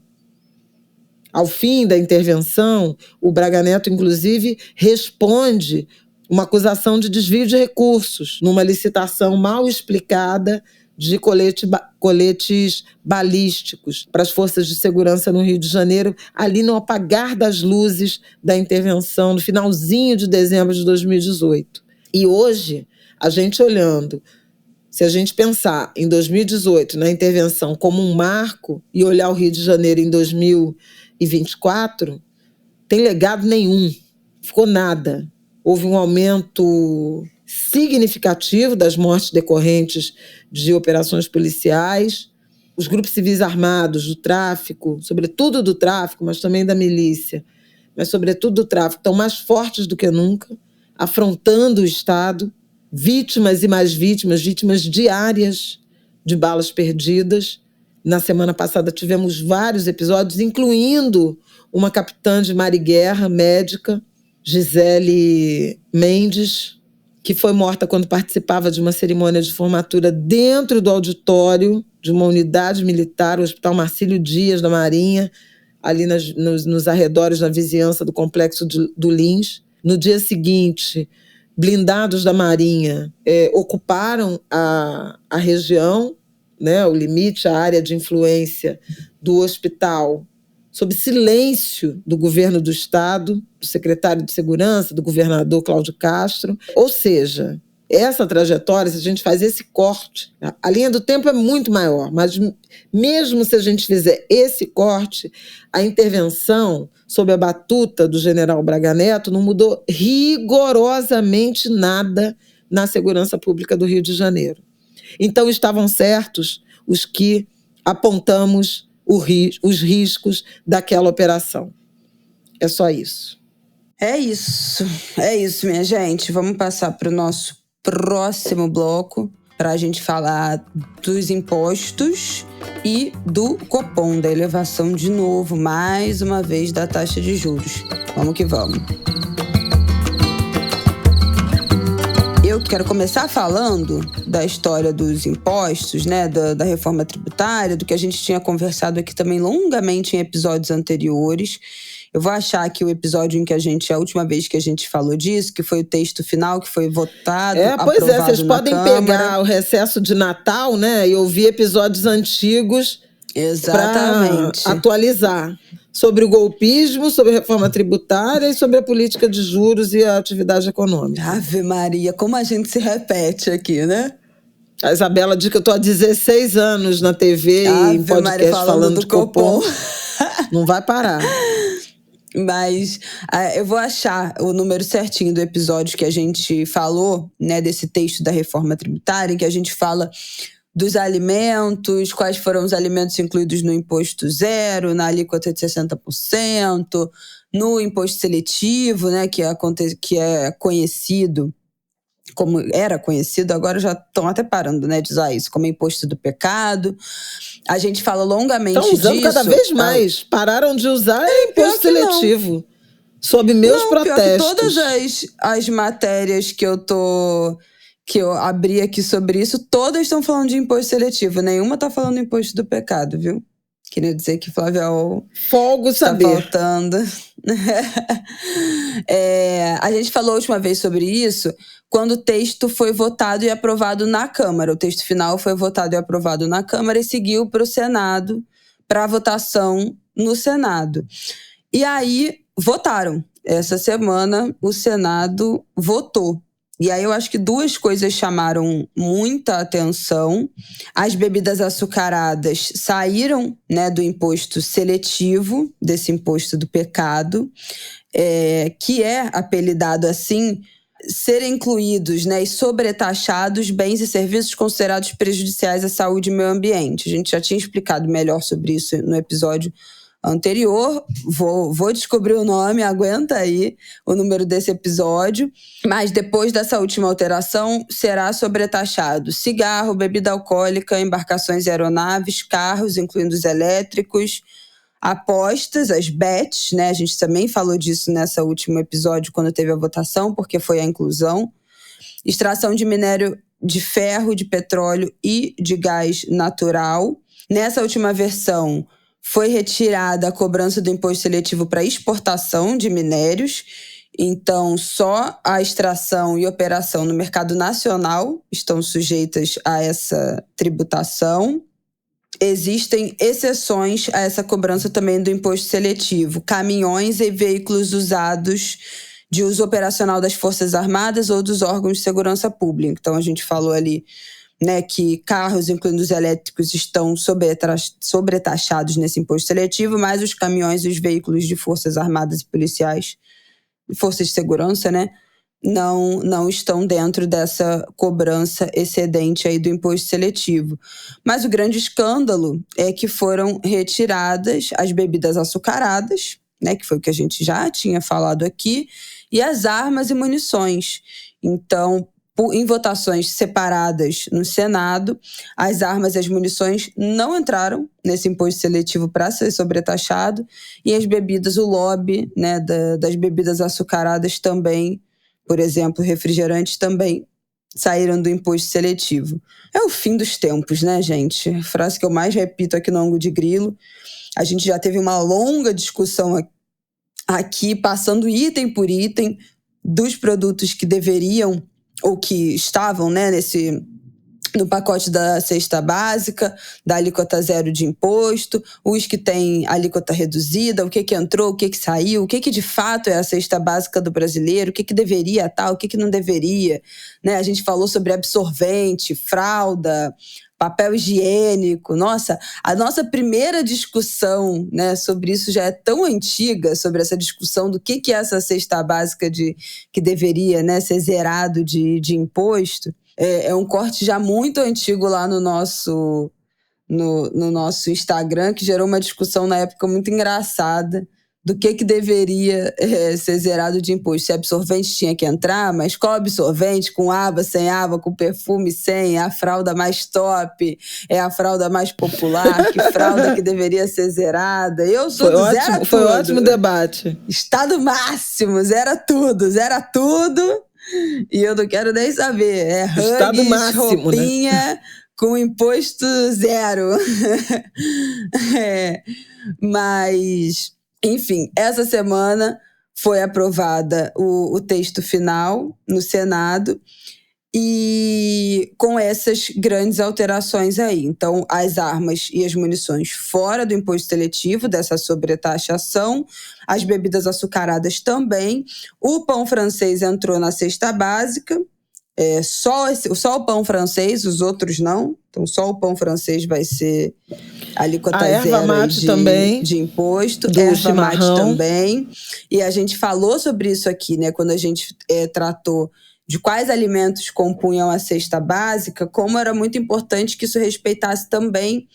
Ao fim da intervenção, o Braga Neto, inclusive, responde uma acusação de desvio de recursos numa licitação mal explicada de coletes balísticos para as forças de segurança no Rio de Janeiro, ali no apagar das luzes da intervenção, no finalzinho de dezembro de 2018. E hoje, a gente olhando, se a gente pensar em 2018, na intervenção como um marco, e olhar o Rio de Janeiro em 2024, tem legado nenhum, ficou nada. Houve um aumento significativo das mortes decorrentes de operações policiais. Os grupos civis armados do tráfico, sobretudo do tráfico, mas também da milícia, mas sobretudo do tráfico, estão mais fortes do que nunca, afrontando o Estado, vítimas e mais vítimas, vítimas diárias de balas perdidas. Na semana passada tivemos vários episódios, incluindo uma capitã de mar e guerra, médica, Gisele Mendes, que foi morta quando participava de uma cerimônia de formatura dentro do auditório de uma unidade militar, o Hospital Marcílio Dias da Marinha, ali nos arredores, na vizinhança do complexo do Lins. No dia seguinte, blindados da Marinha ocuparam a região, né, o limite, a área de influência do hospital, sob silêncio do governo do Estado, do secretário de Segurança, do governador Cláudio Castro. Ou seja, essa trajetória, se a gente faz esse corte, a linha do tempo é muito maior, mas mesmo se a gente fizer esse corte, a intervenção sob a batuta do general Braga Neto não mudou rigorosamente nada na segurança pública do Rio de Janeiro. Então estavam certos os que apontamos os riscos daquela operação. É só isso. É isso, minha gente. Vamos passar para o nosso próximo bloco para a gente falar dos impostos e do Copom, da elevação de novo, mais uma vez, da taxa de juros. Vamos que vamos. Eu quero começar falando da história dos impostos, né, da reforma tributária, do que a gente tinha conversado aqui também longamente em episódios anteriores. Eu vou achar aqui o episódio em que a última vez que a gente falou disso, que foi o texto final, que foi votado, pois aprovado vocês na podem Câmara. pegar o recesso de Natal, né, e ouvir episódios antigos para atualizar sobre o golpismo, sobre a reforma tributária e sobre a política de juros e a atividade econômica. Ave Maria, como a gente se repete aqui, né? A Isabela diz que eu estou há 16 anos na TV e em podcast Maria, falando de Copom. Não vai parar. Mas eu vou achar o número certinho do episódio que a gente falou, né, desse texto da reforma tributária, em que a gente fala dos alimentos, quais foram os alimentos incluídos no imposto zero, na alíquota de 60%, no imposto seletivo, né, que é conhecido, como era conhecido, agora já estão até parando, né, de usar isso, como imposto do pecado. A gente fala longamente disso. Estão usando cada vez mais. Pararam de usar imposto seletivo. Sob meus protestos. Pior que todas as matérias que eu abri aqui sobre isso, todas estão falando de imposto seletivo. Nenhuma está falando de imposto do pecado, viu? Queria dizer que Flávia Folgo saber. Faltando. A gente falou a última vez sobre isso quando o texto foi votado e aprovado na Câmara. O texto final foi votado e aprovado na Câmara e seguiu para o Senado, para votação no Senado. E aí, votaram. Essa semana, o Senado votou. E aí eu acho que duas coisas chamaram muita atenção. As bebidas açucaradas saíram, né, do imposto seletivo, desse imposto do pecado, que é apelidado assim, serem incluídos, né, e sobretaxados bens e serviços considerados prejudiciais à saúde e meio ambiente. A gente já tinha explicado melhor sobre isso no episódio anterior, vou descobrir o nome, aguenta aí o número desse episódio, mas depois dessa última alteração será sobretaxado cigarro, bebida alcoólica, embarcações e aeronaves, carros, incluindo os elétricos, apostas, as bets, né? A gente também falou disso nesse último episódio quando teve a votação, porque foi a inclusão, extração de minério de ferro, de petróleo e de gás natural. Nessa última versão, foi retirada a cobrança do imposto seletivo para exportação de minérios. Então, só a extração e operação no mercado nacional estão sujeitas a essa tributação. Existem exceções a essa cobrança também do imposto seletivo. Caminhões e veículos usados de uso operacional das Forças Armadas ou dos órgãos de segurança pública. Então, a gente falou ali, né, que carros, incluindo os elétricos, estão sobretaxados nesse imposto seletivo, mas os caminhões e os veículos de forças armadas e policiais, forças de segurança, né, não estão dentro dessa cobrança excedente aí do imposto seletivo. Mas o grande escândalo é que foram retiradas as bebidas açucaradas, né, que foi o que a gente já tinha falado aqui, e as armas e munições. Então, em votações separadas no Senado, as armas e as munições não entraram nesse imposto seletivo para ser sobretaxado, e as bebidas, o lobby, né, das bebidas açucaradas também, por exemplo, refrigerantes também saíram do imposto seletivo. É o fim dos tempos, né, gente? A frase que eu mais repito aqui no Ângulo de Grilo. A gente já teve uma longa discussão aqui, passando item por item dos produtos que deveriam ou que estavam, né, no pacote da cesta básica, da alíquota zero de imposto, os que têm alíquota reduzida, o que entrou, o que saiu, o que de fato é a cesta básica do brasileiro, o que deveria estar, o que não deveria. Né? A gente falou sobre absorvente, fralda, papel higiênico. Nossa, a nossa primeira discussão, né, sobre isso já é tão antiga, sobre essa discussão do que é essa cesta básica que deveria, né, ser zerado de imposto. É um corte já muito antigo lá no nosso Instagram, que gerou uma discussão na época muito engraçada do que deveria ser zerado de imposto. Se absorvente tinha que entrar, mas qual absorvente? Com aba, sem aba, com perfume, sem? É a fralda mais top? É a fralda mais popular? Que fralda que deveria ser zerada? Eu sou do zero a tudo. Foi ótimo debate. Estado máximo, zera tudo. E eu não quero nem saber. É Estado Huggies, máximo, roupinha, né? Com imposto zero. Mas, enfim, essa semana foi aprovada o texto final no Senado e com essas grandes alterações aí. Então, as armas e as munições fora do imposto seletivo, dessa sobretaxação, as bebidas açucaradas também. O pão francês entrou na cesta básica. Só o pão francês, os outros não. Então, só o pão francês vai ser alíquota zero de imposto. Erva mate também. E a gente falou sobre isso aqui, né? Quando a gente tratou de quais alimentos compunham a cesta básica, como era muito importante que isso respeitasse também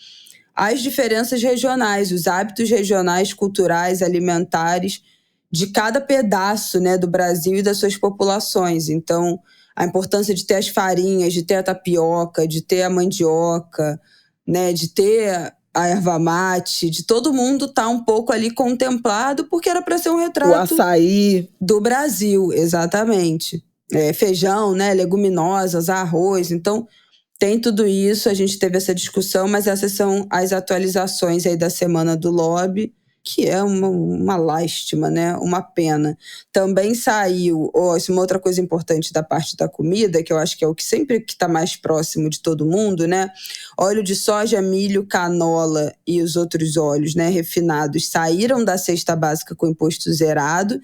as diferenças regionais, os hábitos regionais, culturais, alimentares de cada pedaço, né, do Brasil e das suas populações. Então, a importância de ter as farinhas, de ter a tapioca, de ter a mandioca, né, de ter a erva mate, de todo mundo estar um pouco ali contemplado, porque era para ser um retrato... O açaí. Do Brasil, exatamente. Feijão, né, leguminosas, arroz. Então, tem tudo isso, a gente teve essa discussão, mas essas são as atualizações aí da semana do lobby, que é uma lástima, né? Uma pena. Também saiu, uma outra coisa importante da parte da comida, que eu acho que é o que sempre que está mais próximo de todo mundo, né? Óleo de soja, milho, canola e os outros óleos, né, refinados, saíram da cesta básica com imposto zerado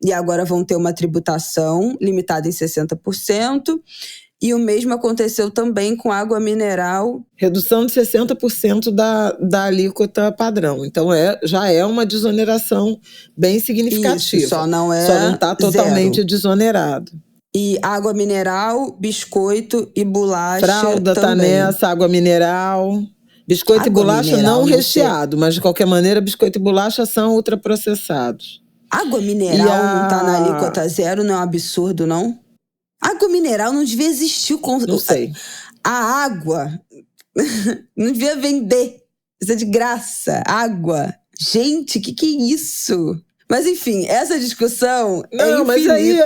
e agora vão ter uma tributação limitada em 60%. E o mesmo aconteceu também com água mineral. Redução de 60% da alíquota padrão. Então, já é uma desoneração bem significativa. Isso, só não está totalmente zero. Desonerado. E água mineral, biscoito e bolacha fralda também. Tá nessa, água mineral. Biscoito e bolacha não recheado, mas de qualquer maneira, biscoito e bolacha são ultraprocessados. Água mineral não tá na alíquota zero, não é um absurdo, não? Água mineral não devia existir. Não sei. A água não devia vender. Isso é de graça. Água. Gente, que é isso? Mas enfim, essa discussão é infinita. Mas aí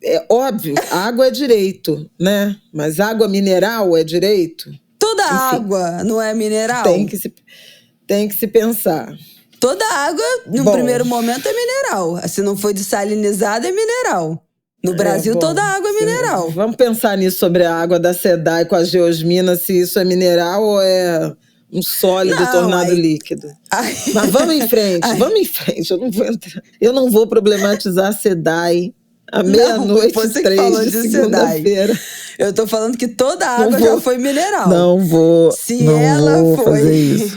é óbvio, água é direito, né? Mas água mineral é direito? Toda água não é mineral? Tem que se pensar. Toda água, no primeiro momento, é mineral. Se não for dessalinizada, é mineral. No Brasil, toda água é mineral. Vamos pensar nisso sobre a água da SEDAI com a geosmina, se isso é mineral ou é um sólido tornado líquido. Mas vamos em frente, Eu não vou problematizar a SEDAI à meia-noite, 3 de segunda-feira. Eu tô falando que toda água já foi mineral. Não vou fazer isso.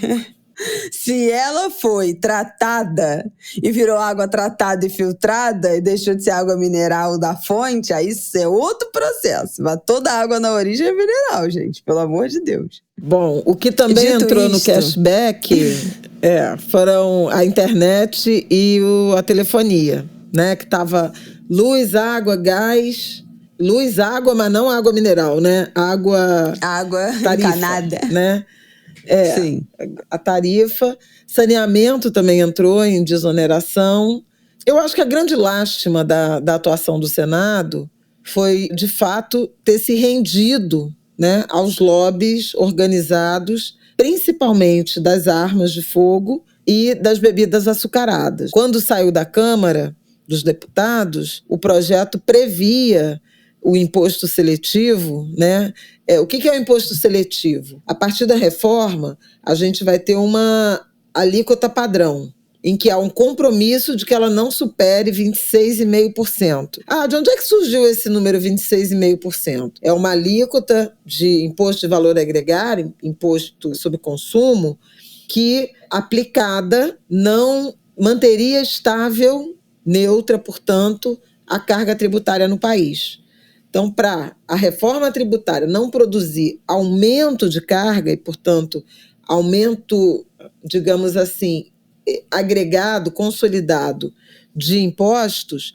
Se ela foi tratada e virou água tratada e filtrada e deixou de ser água mineral da fonte, aí isso é outro processo. Mas toda água na origem é mineral, gente. Pelo amor de Deus. Bom, o que também entrou no cashback foram a internet e a telefonia, né? Que tava luz, água, gás... Luz, água, mas não água mineral, né? Água tarifa, encanada. Né? Sim. A tarifa. Saneamento também entrou em desoneração. Eu acho que a grande lástima da atuação do Senado foi, de fato, ter se rendido, né, aos lobbies organizados, principalmente das armas de fogo e das bebidas açucaradas. Quando saiu da Câmara dos Deputados, o projeto previa o imposto seletivo, né? O que é o imposto seletivo? A partir da reforma, a gente vai ter uma alíquota padrão, em que há um compromisso de que ela não supere 26,5%. De onde é que surgiu esse número 26,5%? É uma alíquota de imposto de valor agregado, imposto sobre consumo, que, aplicada, não manteria estável, neutra, portanto, a carga tributária no país. Então, para a reforma tributária não produzir aumento de carga e, portanto, aumento, digamos assim, agregado, consolidado de impostos,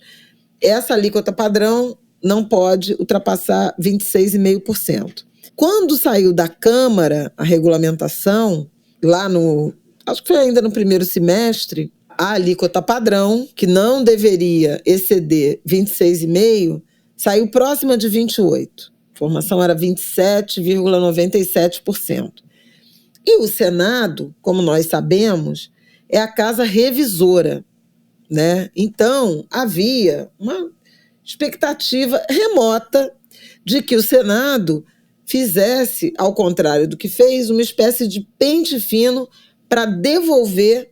essa alíquota padrão não pode ultrapassar 26,5%. Quando saiu da Câmara a regulamentação, acho que foi ainda no primeiro semestre, a alíquota padrão, que não deveria exceder 26,5%, saiu próxima de 28%. A informação era 27,97%. E o Senado, como nós sabemos, é a casa revisora, né? Então, havia uma expectativa remota de que o Senado fizesse, ao contrário do que fez, uma espécie de pente fino para devolver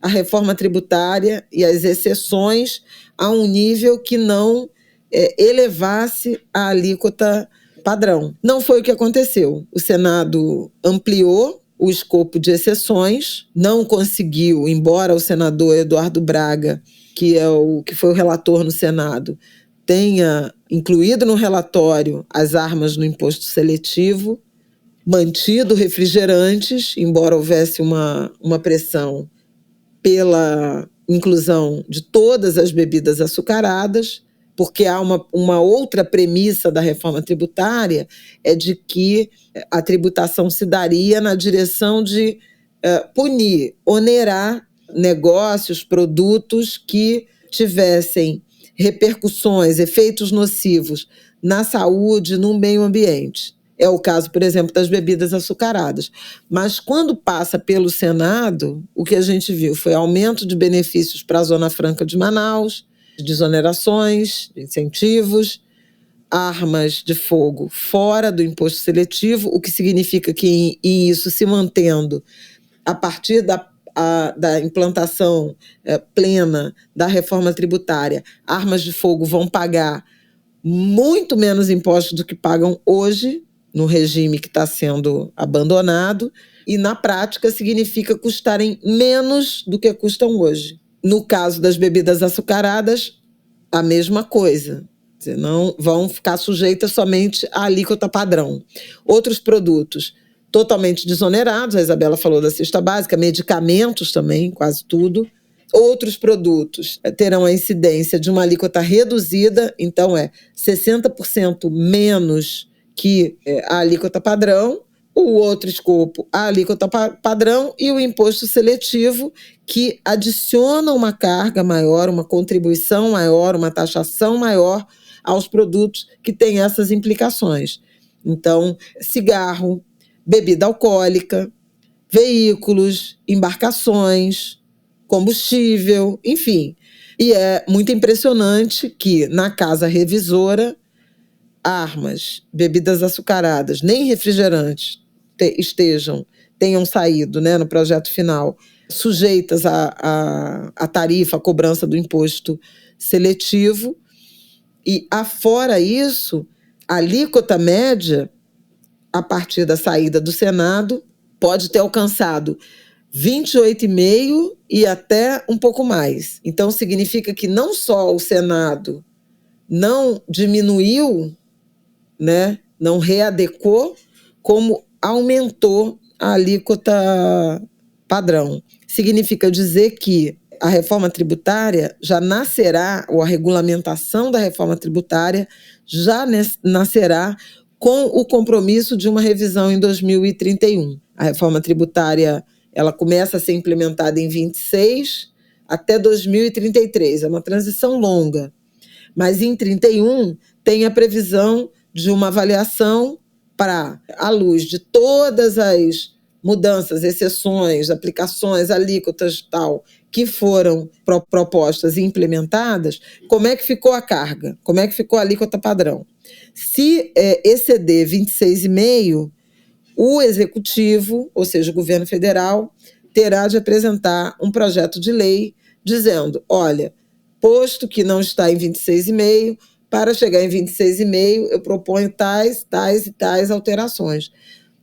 a reforma tributária e as exceções a um nível que não elevasse a alíquota padrão. Não foi o que aconteceu. O Senado ampliou o escopo de exceções, não conseguiu, embora o senador Eduardo Braga, que foi o relator no Senado, tenha incluído no relatório as armas no imposto seletivo, mantido refrigerantes, embora houvesse uma pressão pela inclusão de todas as bebidas açucaradas, porque há uma outra premissa da reforma tributária, é de que a tributação se daria na direção de punir, onerar negócios, produtos que tivessem repercussões, efeitos nocivos na saúde, no meio ambiente. É o caso, por exemplo, das bebidas açucaradas. Mas quando passa pelo Senado, o que a gente viu foi aumento de benefícios para a Zona Franca de Manaus, desonerações, incentivos, armas de fogo fora do imposto seletivo, o que significa que, e isso se mantendo a partir da implantação plena da reforma tributária, armas de fogo vão pagar muito menos impostos do que pagam hoje, no regime que está sendo abandonado, e na prática significa custarem menos do que custam hoje. No caso das bebidas açucaradas, a mesma coisa. Não vão ficar sujeitas somente à alíquota padrão. Outros produtos totalmente desonerados, a Isabela falou da cesta básica, medicamentos também, quase tudo. Outros produtos terão a incidência de uma alíquota reduzida, então 60% menos que a alíquota padrão. O outro escopo, a alíquota padrão e o imposto seletivo, que adiciona uma carga maior, uma contribuição maior, uma taxação maior aos produtos que têm essas implicações. Então, cigarro, bebida alcoólica, veículos, embarcações, combustível, enfim. E é muito impressionante que na casa revisora, armas, bebidas açucaradas, nem refrigerantes tenham saído, né, no projeto final, sujeitas à tarifa, à cobrança do imposto seletivo. E, afora isso, a alíquota média, a partir da saída do Senado, pode ter alcançado 28,5% e até um pouco mais. Então, significa que não só o Senado não diminuiu, né, não readequou, como aumentou a alíquota padrão. Significa dizer que a reforma tributária já nascerá, ou a regulamentação da reforma tributária já nascerá com o compromisso de uma revisão em 2031. A reforma tributária ela começa a ser implementada em 26 até 2033. É uma transição longa. Mas em 31 tem a previsão de uma avaliação para, à luz de todas as mudanças, exceções, aplicações, alíquotas tal, que foram propostas e implementadas, como é que ficou a carga? Como é que ficou a alíquota padrão? Se exceder 26,5%, o Executivo, ou seja, o governo federal, terá de apresentar um projeto de lei dizendo, olha, posto que não está em 26,5%, para chegar em 26,5%, eu proponho tais e tais alterações.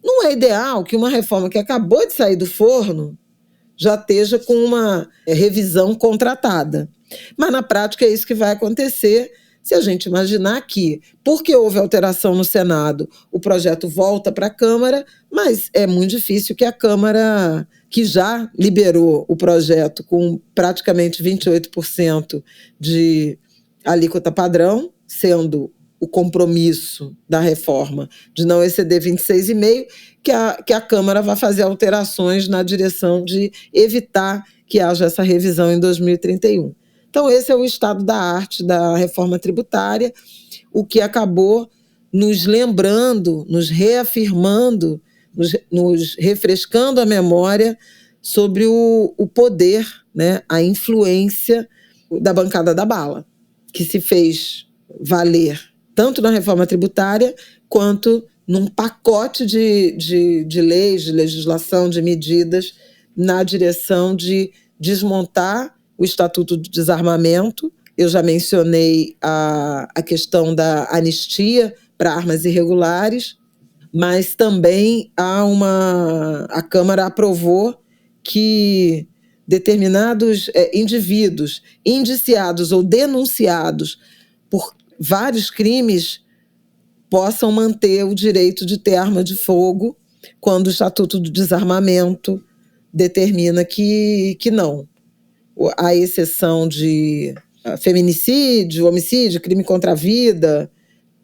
Não é ideal que uma reforma que acabou de sair do forno já esteja com uma revisão contratada. Mas, na prática, é isso que vai acontecer, Se a gente imaginar que, porque houve alteração no Senado, o projeto volta para a Câmara, mas é muito difícil que a Câmara, que já liberou o projeto com praticamente 28% de alíquota padrão, sendo o compromisso da reforma de não exceder 26,5%, que a Câmara vai fazer alterações na direção de evitar que haja essa revisão em 2031. Então, esse é o estado da arte da reforma tributária, o que acabou nos lembrando, nos reafirmando, nos refrescando a memória sobre o poder, né, a influência da bancada da bala, que se fez valer tanto na reforma tributária quanto num pacote de leis, de legislação, de medidas na direção de desmontar o Estatuto do Desarmamento. Eu já mencionei a questão da anistia para armas irregulares, mas também a Câmara aprovou que determinados indivíduos indiciados ou denunciados por vários crimes possam manter o direito de ter arma de fogo quando o Estatuto do Desarmamento determina que não. À exceção de feminicídio, homicídio, crime contra a vida,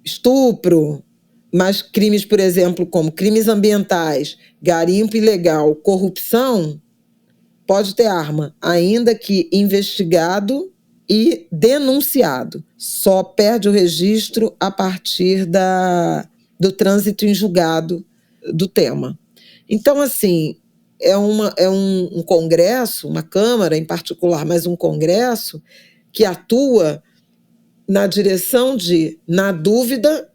estupro, mas crimes, por exemplo, como crimes ambientais, garimpo ilegal, corrupção, pode ter arma, ainda que investigado e denunciado. Só perde o registro a partir do trânsito em julgado do tema. Então, assim, é um Congresso, uma Câmara em particular, mas um Congresso que atua na direção de, na dúvida,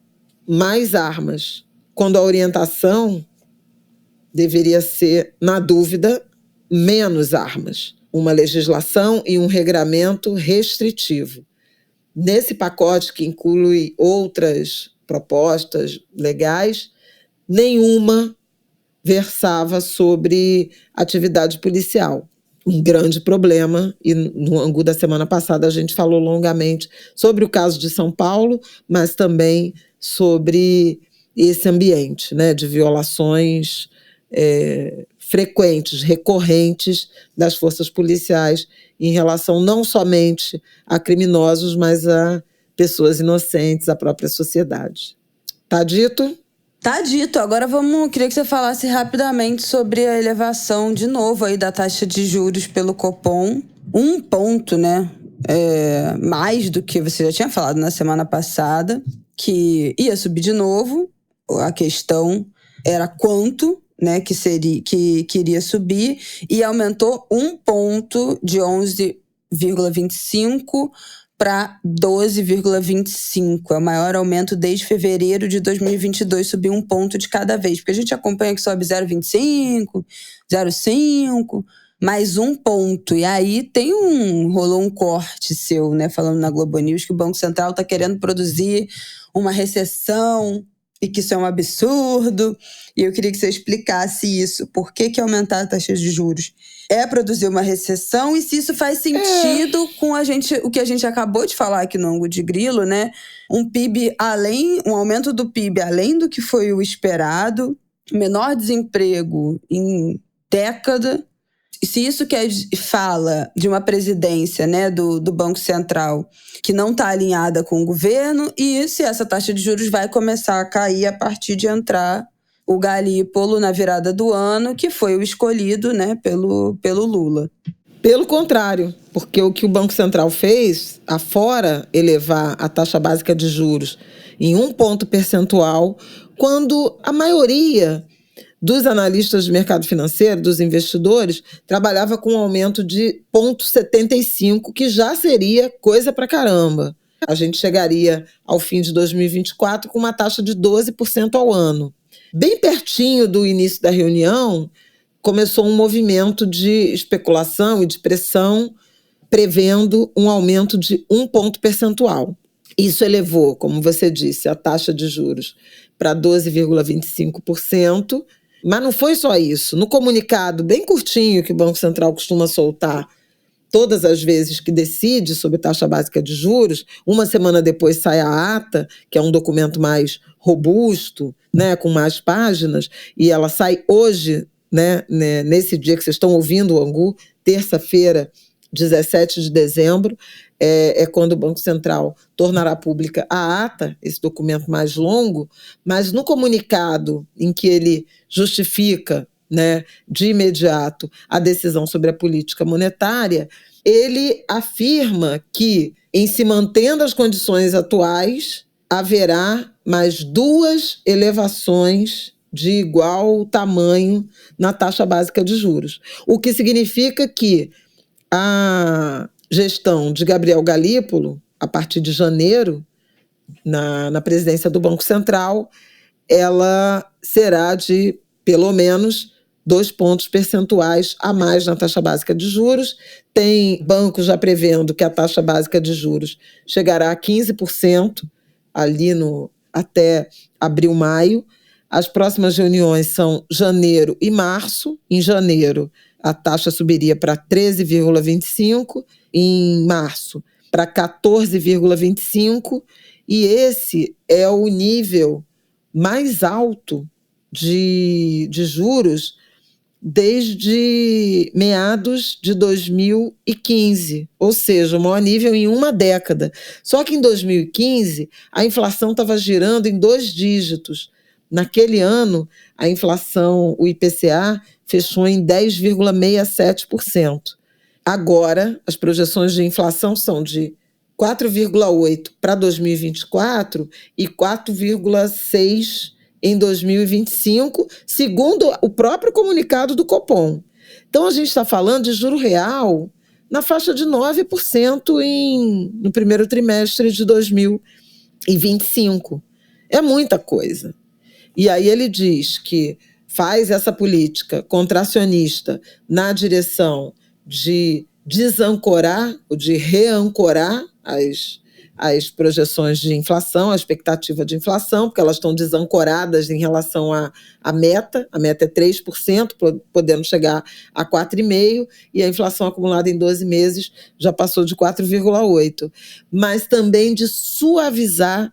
mais armas, quando a orientação deveria ser, na dúvida, menos armas. Uma legislação e um regramento restritivo. Nesse pacote, que inclui outras propostas legais, nenhuma versava sobre atividade policial. Um grande problema, e no Angu da semana passada a gente falou longamente sobre o caso de São Paulo, mas também sobre esse ambiente, né, de violações frequentes, recorrentes das forças policiais em relação não somente a criminosos, mas a pessoas inocentes, à própria sociedade. Tá dito? Tá dito. Agora queria que você falasse rapidamente sobre a elevação de novo aí da taxa de juros pelo Copom. 1 ponto, né? Mais do que você já tinha falado na semana passada, que ia subir de novo. A questão era quanto, né, que iria subir, e aumentou 1 ponto de 11,25 para 12,25. É o maior aumento desde fevereiro de 2022, subiu 1 ponto de cada vez. Porque a gente acompanha que sobe 0,25, 0,5, mais 1 ponto. E aí rolou um corte seu, né, falando na Globo News que o Banco Central está querendo produzir uma recessão e que isso é um absurdo. E eu queria que você explicasse isso. Por que aumentar a taxa de juros é produzir uma recessão, e se isso faz sentido com o que a gente acabou de falar aqui no Angu de Grilo, né? Um aumento do PIB além do que foi o esperado, menor desemprego em década. E se isso fala de uma presidência, né, do Banco Central que não está alinhada com o governo, e se essa taxa de juros vai começar a cair a partir de entrar o Galípolo na virada do ano, que foi o escolhido, né, pelo Lula. Pelo contrário, porque o que o Banco Central fez, afora elevar a taxa básica de juros em 1 ponto percentual, quando a maioria dos analistas de mercado financeiro, dos investidores, trabalhava com um aumento de 0,75, que já seria coisa pra caramba. A gente chegaria ao fim de 2024 com uma taxa de 12% ao ano. Bem pertinho do início da reunião, começou um movimento de especulação e de pressão, prevendo um aumento de 1 ponto percentual. Isso elevou, como você disse, a taxa de juros para 12,25%, mas não foi só isso. No comunicado bem curtinho que o Banco Central costuma soltar todas as vezes que decide sobre taxa básica de juros, uma semana depois sai a ata, que é um documento mais robusto, né, com mais páginas, e ela sai hoje, né, nesse dia que vocês estão ouvindo o Angu, terça-feira, 17 de dezembro, é quando o Banco Central tornará pública a ata, esse documento mais longo, mas no comunicado em que ele justifica, né, de imediato a decisão sobre a política monetária, ele afirma que, em se mantendo as condições atuais, haverá mais 2 elevações de igual tamanho na taxa básica de juros. O que significa que a gestão de Gabriel Galípolo, a partir de janeiro, na presidência do Banco Central, ela será de, pelo menos, 2 pontos percentuais a mais na taxa básica de juros. Tem bancos já prevendo que a taxa básica de juros chegará a 15% ali até abril, maio. As próximas reuniões são janeiro e março. Em janeiro, a taxa subiria para 13,25%, em março para 14,25%, e esse é o nível mais alto de juros desde meados de 2015, ou seja, o maior nível em uma década. Só que em 2015, a inflação estava girando em 2 dígitos. Naquele ano, a inflação, o IPCA, fechou em 10,67%. Agora, as projeções de inflação são de 4,8% para 2024 e 4,6% em 2025, segundo o próprio comunicado do Copom. Então, a gente está falando de juro real na faixa de 9% no primeiro trimestre de 2025. É muita coisa. E aí ele diz que faz essa política contracionista na direção de desancorar, ou de reancorar as projeções de inflação, a expectativa de inflação, porque elas estão desancoradas em relação à meta. A meta é 3%, podendo chegar a 4,5%, e a inflação acumulada em 12 meses já passou de 4,8%. Mas também de suavizar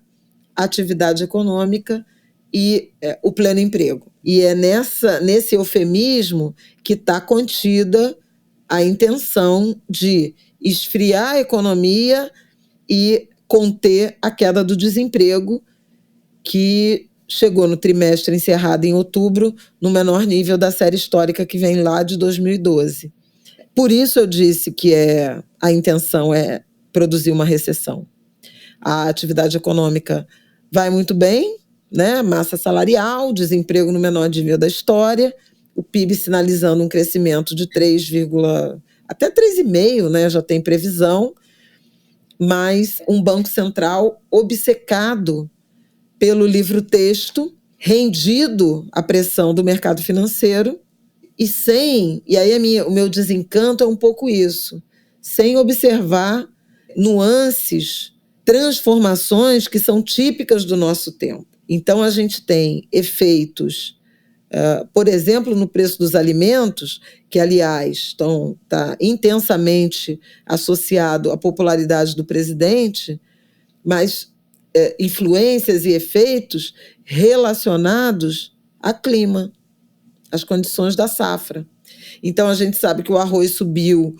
a atividade econômica e o pleno emprego. E é nesse eufemismo que está contida a intenção de esfriar a economia e conter a queda do desemprego, que chegou no trimestre encerrado em outubro no menor nível da série histórica, que vem lá de 2012. Por isso eu disse que a intenção é produzir uma recessão. A atividade econômica vai muito bem, né? Massa salarial, desemprego no menor nível da história, o PIB sinalizando um crescimento de 3, até 3,5%, né? Já tem previsão, mas um Banco Central obcecado pelo livro-texto, rendido à pressão do mercado financeiro e aí o meu desencanto é um pouco isso, sem observar nuances, transformações que são típicas do nosso tempo. Então, a gente tem efeitos, por exemplo, no preço dos alimentos, que, aliás, está intensamente associado à popularidade do presidente, mas influências e efeitos relacionados a clima, as condições da safra. Então, a gente sabe que o arroz subiu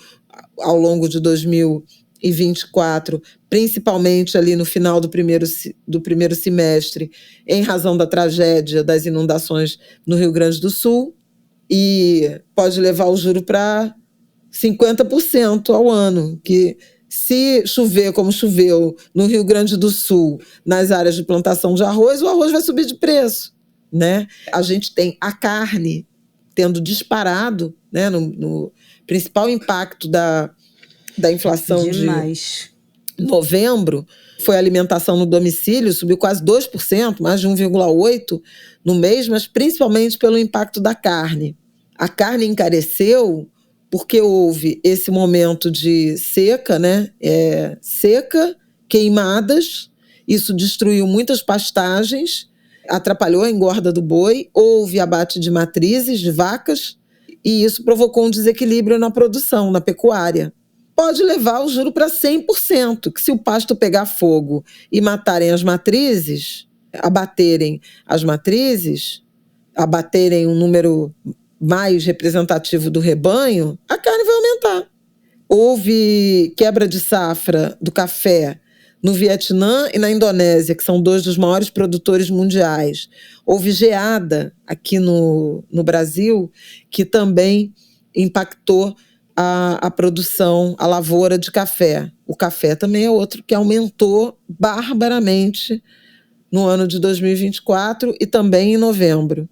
ao longo de 2024, principalmente ali no final do primeiro semestre, em razão da tragédia das inundações no Rio Grande do Sul, e pode levar o juro para 50% ao ano, que se chover como choveu no Rio Grande do Sul, nas áreas de plantação de arroz, o arroz vai subir de preço, né? A gente tem a carne tendo disparado, né, no principal impacto da inflação demais. De novembro, foi a alimentação no domicílio, subiu quase 2%, mais de 1,8% no mês, mas principalmente pelo impacto da carne. A carne encareceu porque houve esse momento de seca, né? Seca, queimadas, isso destruiu muitas pastagens, atrapalhou a engorda do boi, houve abate de matrizes, de vacas, e isso provocou um desequilíbrio na produção, na pecuária. pode levar o juro para 100%, que se o pasto pegar fogo e matarem as matrizes, abaterem as matrizes, abaterem um número mais representativo do rebanho, a carne vai aumentar. Houve quebra de safra do café no Vietnã e na Indonésia, que são 2 dos maiores produtores mundiais. Houve geada aqui no Brasil, que também impactou a produção, a lavoura de café. O café também é outro que aumentou barbaramente no ano de 2024 e também em novembro.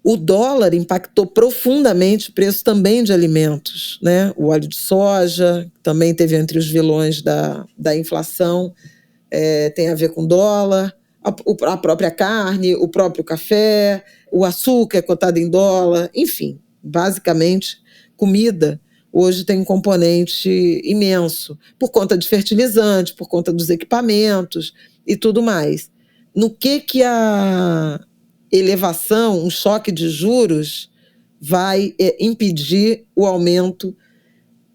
O dólar impactou profundamente o preço também de alimentos, né? O óleo de soja também teve entre os vilões da inflação, tem a ver com dólar, a própria carne, o próprio café, o açúcar é cotado em dólar, enfim, basicamente, comida hoje tem um componente imenso, por conta de fertilizante, por conta dos equipamentos e tudo mais. No que a elevação, um choque de juros, vai impedir o aumento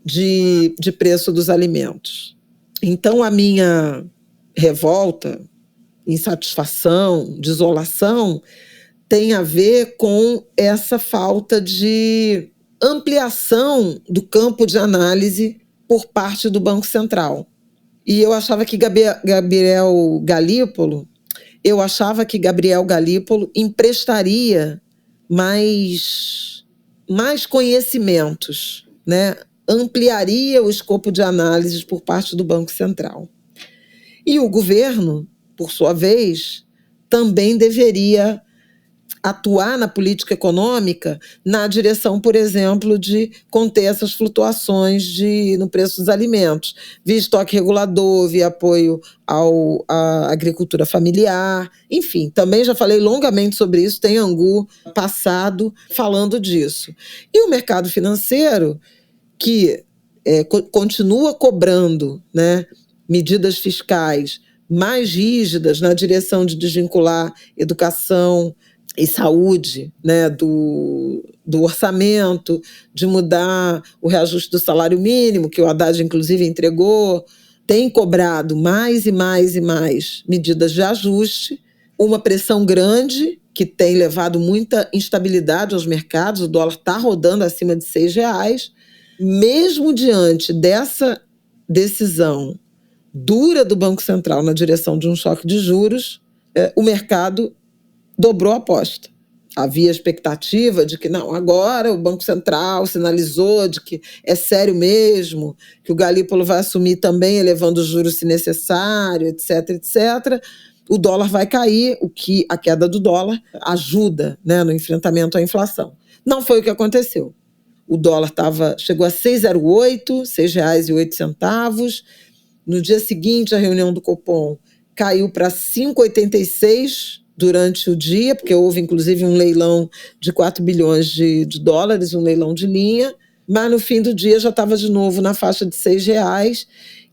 de preço dos alimentos? Então, a minha revolta, insatisfação, desolação, tem a ver com essa falta de ampliação do campo de análise por parte do Banco Central. E eu achava que Gabriel Galípolo emprestaria mais conhecimentos, né? Ampliaria o escopo de análises por parte do Banco Central. E o governo, por sua vez, também deveria atuar na política econômica na direção, por exemplo, de conter essas flutuações no preço dos alimentos, via estoque regulador, via apoio à agricultura familiar, enfim, também já falei longamente sobre isso, tem Angu passado falando disso. E o mercado financeiro, que continua cobrando, né, medidas fiscais mais rígidas na direção de desvincular educação e saúde, né, do orçamento, de mudar o reajuste do salário mínimo, que o Haddad, inclusive, entregou, tem cobrado mais e mais e mais medidas de ajuste, uma pressão grande que tem levado muita instabilidade aos mercados, o dólar está rodando acima de R$6, mesmo diante dessa decisão dura do Banco Central na direção de um choque de juros, o mercado dobrou a aposta. Havia expectativa de que, não, agora o Banco Central sinalizou de que é sério mesmo, que o Galípolo vai assumir também, elevando os juros se necessário, etc, etc. O dólar vai cair, o que a queda do dólar ajuda, né, no enfrentamento à inflação. Não foi o que aconteceu. O dólar chegou a R$6,08, R$6,08. No dia seguinte, a reunião do Copom caiu para R$5,86 durante o dia, porque houve inclusive um leilão de 4 bilhões de dólares, um leilão de linha, mas no fim do dia já estava de novo na faixa de R$6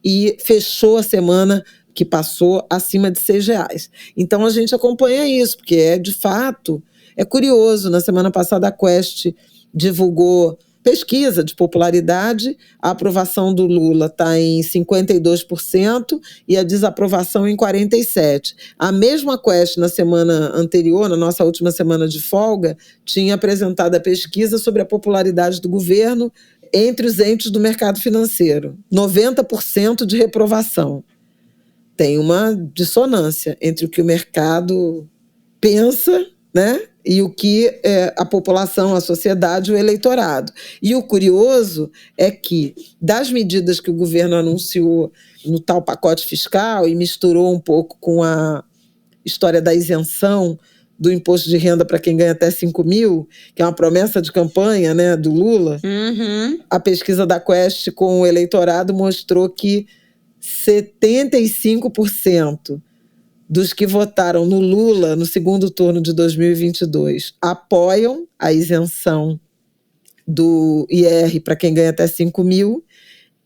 e fechou a semana que passou acima de R$6. Então a gente acompanha isso, porque de fato, é curioso, na semana passada a Quest divulgou pesquisa de popularidade, a aprovação do Lula está em 52% e a desaprovação em 47%. A mesma Quest, na semana anterior, na nossa última semana de folga, tinha apresentado a pesquisa sobre a popularidade do governo entre os entes do mercado financeiro. 90% de reprovação. Tem uma dissonância entre o que o mercado pensa, né, e o que a população, a sociedade, o eleitorado. E o curioso é que, das medidas que o governo anunciou no tal pacote fiscal e misturou um pouco com a história da isenção do imposto de renda para quem ganha até 5 mil, que é uma promessa de campanha, né, do Lula, a pesquisa da Quest com o eleitorado mostrou que 75% dos que votaram no Lula no segundo turno de 2022 apoiam a isenção do IR para quem ganha até 5 mil,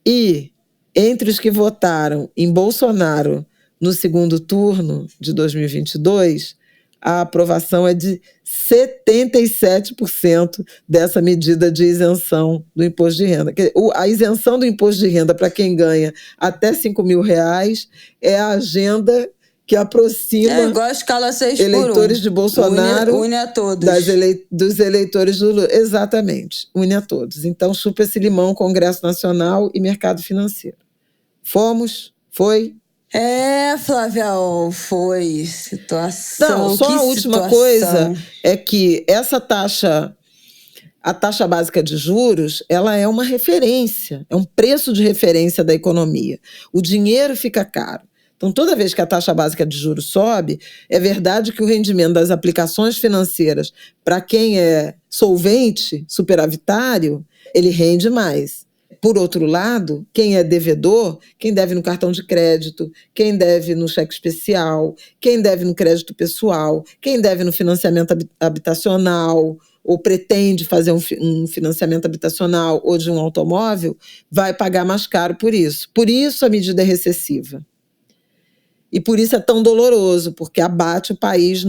e entre os que votaram em Bolsonaro no segundo turno de 2022, a aprovação é de 77% dessa medida de isenção do imposto de renda. A isenção do imposto de renda para quem ganha até R$5.000 é a agenda que aproxima igual a escala 6 eleitores de Bolsonaro une a todos. Dos eleitores do Lula. Exatamente, une a todos. Então, chupa esse limão, Congresso Nacional e mercado financeiro. Foi... Flávia, foi situação. Não, só a última coisa é que essa a taxa básica de juros, ela é uma referência, é um preço de referência da economia. O dinheiro fica caro. Então, toda vez que a taxa básica de juros sobe, é verdade que o rendimento das aplicações financeiras, para quem é solvente, superavitário, ele rende mais. Por outro lado, quem é devedor, quem deve no cartão de crédito, quem deve no cheque especial, quem deve no crédito pessoal, quem deve no financiamento habitacional, ou pretende fazer um financiamento habitacional ou de um automóvel, vai pagar mais caro por isso. Por isso a medida é recessiva. E por isso é tão doloroso, porque abate o país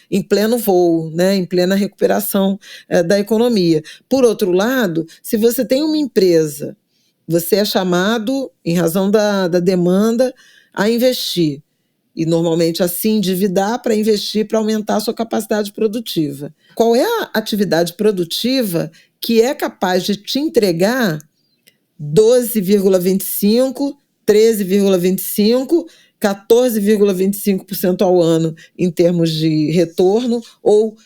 em pleno voo, né, em plena recuperação da economia. Por outro lado, se você tem uma empresa, você é chamado, em razão da demanda, a investir. E normalmente assim endividar para investir, para aumentar a sua capacidade produtiva. Qual é a atividade produtiva que é capaz de te entregar 12,25%, 13,25%, 14,25% ao ano em termos de retorno, ou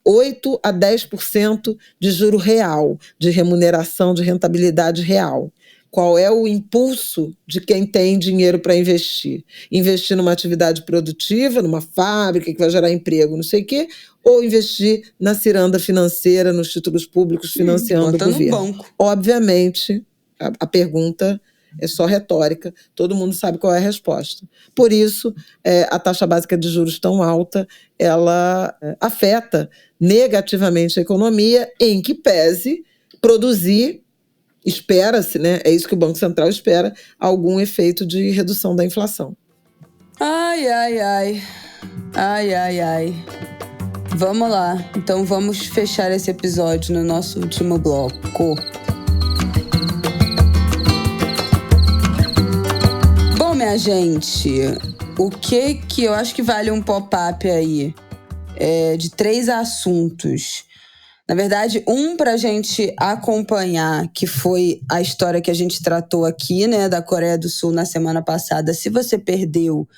8 a 10% de juro real, de remuneração, de rentabilidade real? Qual é o impulso de quem tem dinheiro para investir? Investir numa atividade produtiva, numa fábrica que vai gerar emprego, não sei o quê, ou investir na ciranda financeira, nos títulos públicos financiando o governo? No banco. Obviamente, a pergunta é só retórica, todo mundo sabe qual é a resposta. Por isso, a taxa básica de juros tão alta, ela afeta negativamente a economia, em que pese produzir, espera-se, né? É isso que o Banco Central espera, algum efeito de redução da inflação. Ai. Vamos lá. Então vamos fechar esse episódio no nosso último bloco. Bom, minha gente, o que eu acho que vale um pop-up aí de 3 assuntos. Na verdade, pra gente acompanhar, que foi a história que a gente tratou aqui, né, da Coreia do Sul na semana passada. Se você perdeu,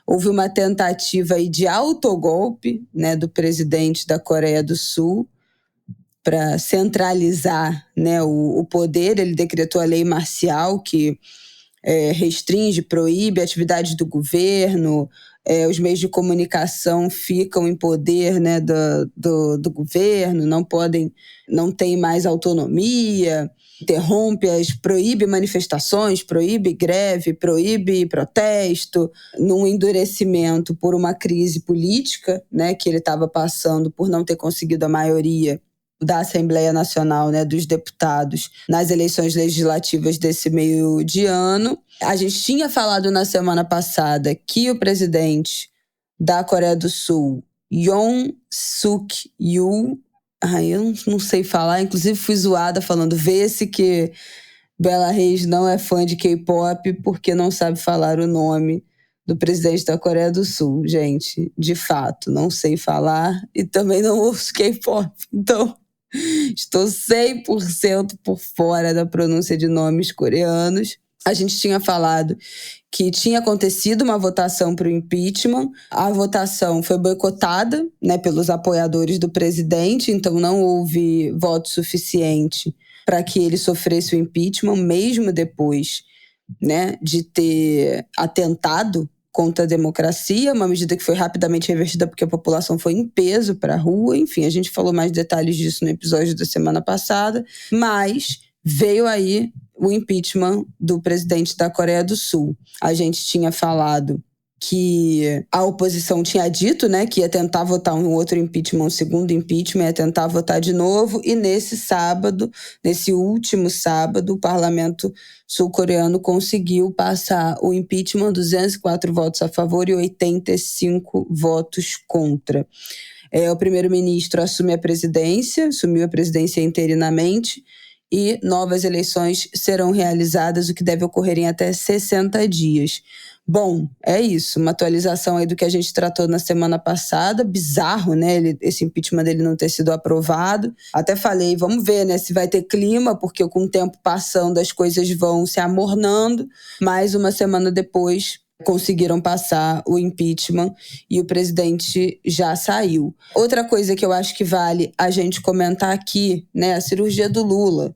houve uma tentativa aí de autogolpe, né, do presidente da Coreia do Sul para centralizar, né, o poder. Ele decretou a lei marcial que restringe, proíbe atividades do governo. Os meios de comunicação ficam em poder, né, do governo, não tem mais autonomia, proíbe manifestações, proíbe greve, proíbe protesto, num endurecimento por uma crise política, né, que ele estava passando por não ter conseguido a maioria da Assembleia Nacional, né, dos deputados nas eleições legislativas desse meio de ano. A gente tinha falado na semana passada que o presidente da Coreia do Sul, Yoon Suk-yeol, eu não sei falar, inclusive fui zoada falando, vê-se que Bela Reis não é fã de K-pop porque não sabe falar o nome do presidente da Coreia do Sul. Gente, de fato, não sei falar e também não ouço K-pop, então estou 100% por fora da pronúncia de nomes coreanos. A gente tinha falado que tinha acontecido uma votação para o impeachment. A votação foi boicotada, né, pelos apoiadores do presidente, então não houve voto suficiente para que ele sofresse o impeachment, mesmo depois, né, de ter atentado contra a democracia, uma medida que foi rapidamente revertida porque a população foi em peso para a rua. Enfim, a gente falou mais detalhes disso no episódio da semana passada, mas veio aí o impeachment do presidente da Coreia do Sul. A gente tinha falado que a oposição tinha dito, né, que ia tentar votar um outro impeachment, um segundo impeachment, ia tentar votar de novo. E nesse último sábado, o parlamento sul-coreano conseguiu passar o impeachment, 204 votos a favor e 85 votos contra. O primeiro-ministro assumiu a presidência interinamente, e novas eleições serão realizadas, o que deve ocorrer em até 60 dias. Bom, é isso, uma atualização aí do que a gente tratou na semana passada. Bizarro, né, esse impeachment dele não ter sido aprovado. Até falei, vamos ver, né, se vai ter clima, porque com o tempo passando as coisas vão se amornando. Mais uma semana depois, conseguiram passar o impeachment e o presidente já saiu. Outra coisa que eu acho que vale a gente comentar aqui, né, a cirurgia do Lula.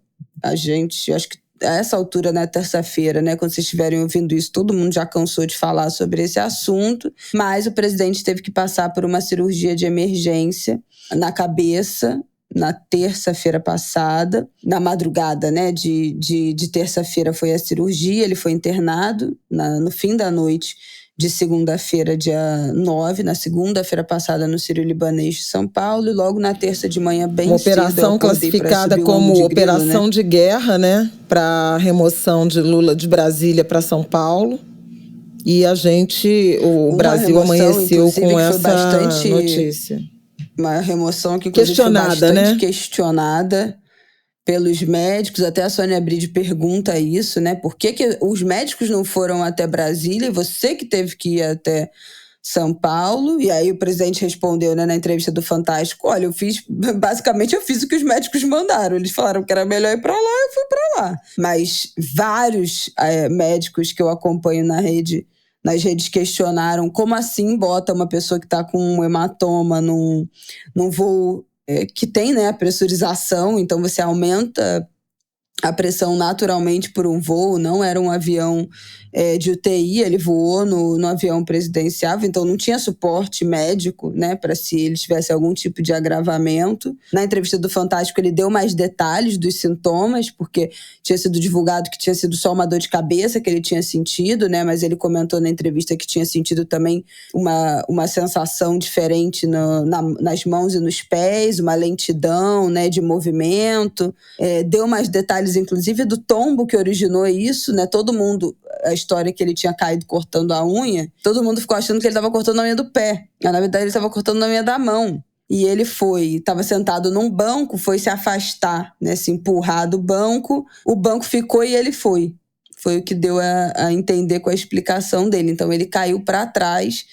Eu acho que a essa altura, na terça-feira, né, quando vocês estiverem ouvindo isso, todo mundo já cansou de falar sobre esse assunto, mas o presidente teve que passar por uma cirurgia de emergência na cabeça na terça-feira passada, na madrugada, né, de terça-feira foi a cirurgia, ele foi internado no fim da noite de segunda-feira, dia 9, na segunda-feira passada no Sírio-Libanês de São Paulo, e logo na terça de manhã, bem uma cedo, operação classificada como operação de guerra, né, para remoção de Lula de Brasília para São Paulo. E o Brasil amanheceu com essa notícia. Uma remoção que, inclusive, foi bastante questionada pelos médicos. Até a Sônia Bride pergunta isso, né? Por que os médicos não foram até Brasília e você que teve que ir até São Paulo? E aí o presidente respondeu, né, na entrevista do Fantástico: olha, eu fiz o que os médicos mandaram. Eles falaram que era melhor ir pra lá, eu fui pra lá. Mas vários médicos que eu acompanho nas redes questionaram como assim bota uma pessoa que está com um hematoma num voo que tem, né, a pressurização, então você aumenta a pressão naturalmente por um voo. Não era um avião de UTI, ele voou no avião presidencial, então não tinha suporte médico, né, para se ele tivesse algum tipo de agravamento. Na entrevista do Fantástico, ele deu mais detalhes dos sintomas, porque tinha sido divulgado que tinha sido só uma dor de cabeça que ele tinha sentido, né, mas ele comentou na entrevista que tinha sentido também uma sensação diferente nas mãos e nos pés, uma lentidão, né, de movimento. Deu mais detalhes, inclusive, do tombo que originou isso, né? Todo mundo, a história que ele tinha caído cortando a unha, todo mundo ficou achando que ele estava cortando a unha do pé. Mas, na verdade, ele estava cortando a unha da mão. E ele estava sentado num banco, foi se afastar, né? Se empurrar do banco, o banco ficou e ele foi. Foi o que deu a entender com a explicação dele. Então, ele caiu para trás,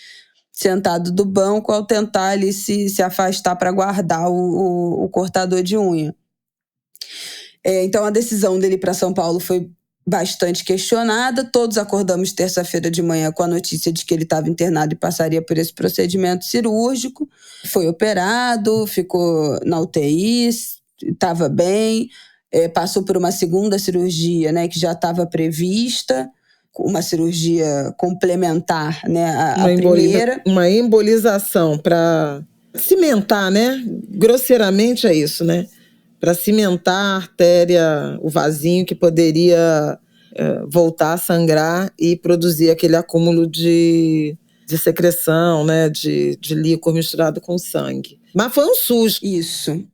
sentado do banco, ao tentar ali se afastar para guardar o cortador de unha. Então, a decisão dele para São Paulo foi bastante questionada. Todos acordamos terça-feira de manhã com a notícia de que ele estava internado e passaria por esse procedimento cirúrgico. Foi operado, ficou na UTI, estava bem, passou por uma segunda cirurgia, né, que já estava prevista, uma cirurgia complementar, né, a primeira. Uma embolização para cimentar, né? Grosseiramente é isso, né? Para cimentar a artéria, o vasinho que poderia voltar a sangrar e produzir aquele acúmulo de secreção, né, de líquor misturado com sangue. Mas foi um susto. Isso.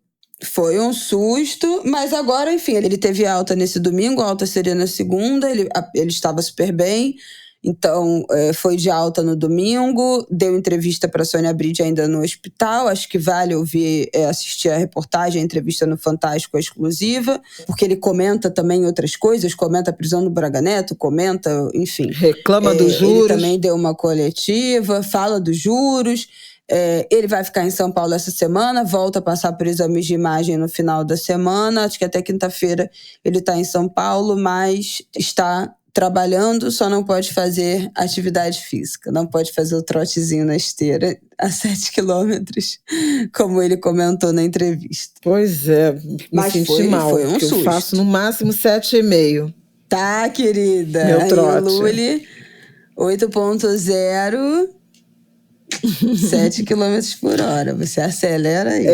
Foi um susto, mas agora, enfim, ele teve alta nesse domingo, a alta seria na segunda, ele estava super bem. Então, foi de alta no domingo, deu entrevista para a Sônia Bride ainda no hospital. Acho que vale assistir a reportagem, a entrevista no Fantástico exclusiva, porque ele comenta também outras coisas, comenta a prisão do Braga Neto, comenta, enfim. Reclama dos juros. Ele também deu uma coletiva, fala dos juros. Ele vai ficar em São Paulo essa semana, volta a passar por exames de imagem no final da semana. Acho que até quinta-feira ele está em São Paulo, mas está trabalhando, só não pode fazer atividade física, não pode fazer o trotezinho na esteira a 7 quilômetros, como ele comentou na entrevista. Pois é, me senti mal, foi um susto. Eu faço no máximo 7,5. Tá, querida. Meu trote. Lully, 8.0, 7 quilômetros por hora. Você acelera aí.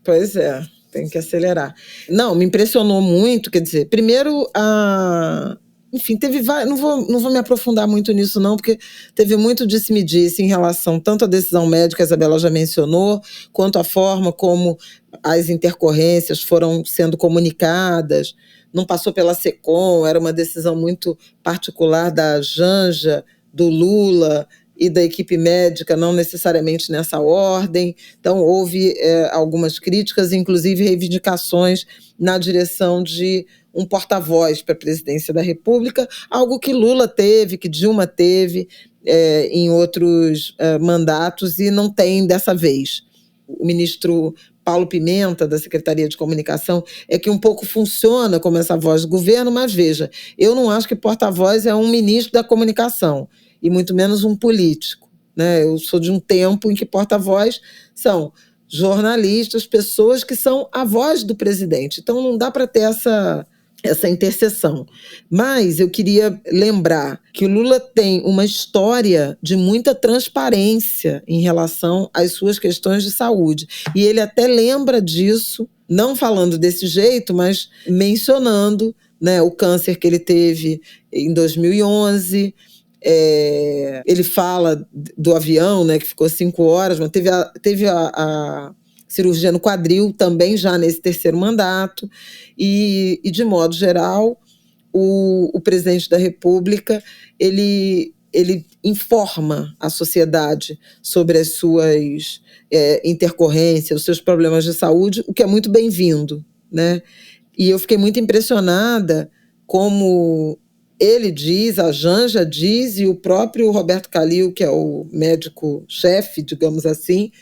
Pois é, tem que acelerar. Não, me impressionou muito, quer dizer, primeiro Enfim, não vou me aprofundar muito nisso não, porque teve muito disse-me-disse em relação tanto à decisão médica, a Isabela já mencionou, quanto à forma como as intercorrências foram sendo comunicadas. Não passou pela SECOM, era uma decisão muito particular da Janja, do Lula e da equipe médica, não necessariamente nessa ordem. Então, houve algumas críticas, inclusive reivindicações na direção de um porta-voz para a presidência da República, algo que Lula teve, que Dilma teve em outros mandatos e não tem dessa vez. O ministro Paulo Pimenta, da Secretaria de Comunicação, é que um pouco funciona como essa voz do governo, mas veja, eu não acho que porta-voz é um ministro da comunicação, e muito menos um político, né? Eu sou de um tempo em que porta-voz são jornalistas, pessoas que são a voz do presidente. Então não dá para ter essa interseção. Mas eu queria lembrar que o Lula tem uma história de muita transparência em relação às suas questões de saúde. E ele até lembra disso, não falando desse jeito, mas mencionando, né, o câncer que ele teve em 2011. Ele fala do avião, né, que ficou 5 horas, mas teve a cirurgia no quadril também já nesse terceiro mandato. E de modo geral, o presidente da República ele informa a sociedade sobre as suas intercorrências, os seus problemas de saúde, o que é muito bem-vindo, né? E eu fiquei muito impressionada como ele diz, a Janja diz, e o próprio Roberto Calil, que é o médico-chefe, digamos assim,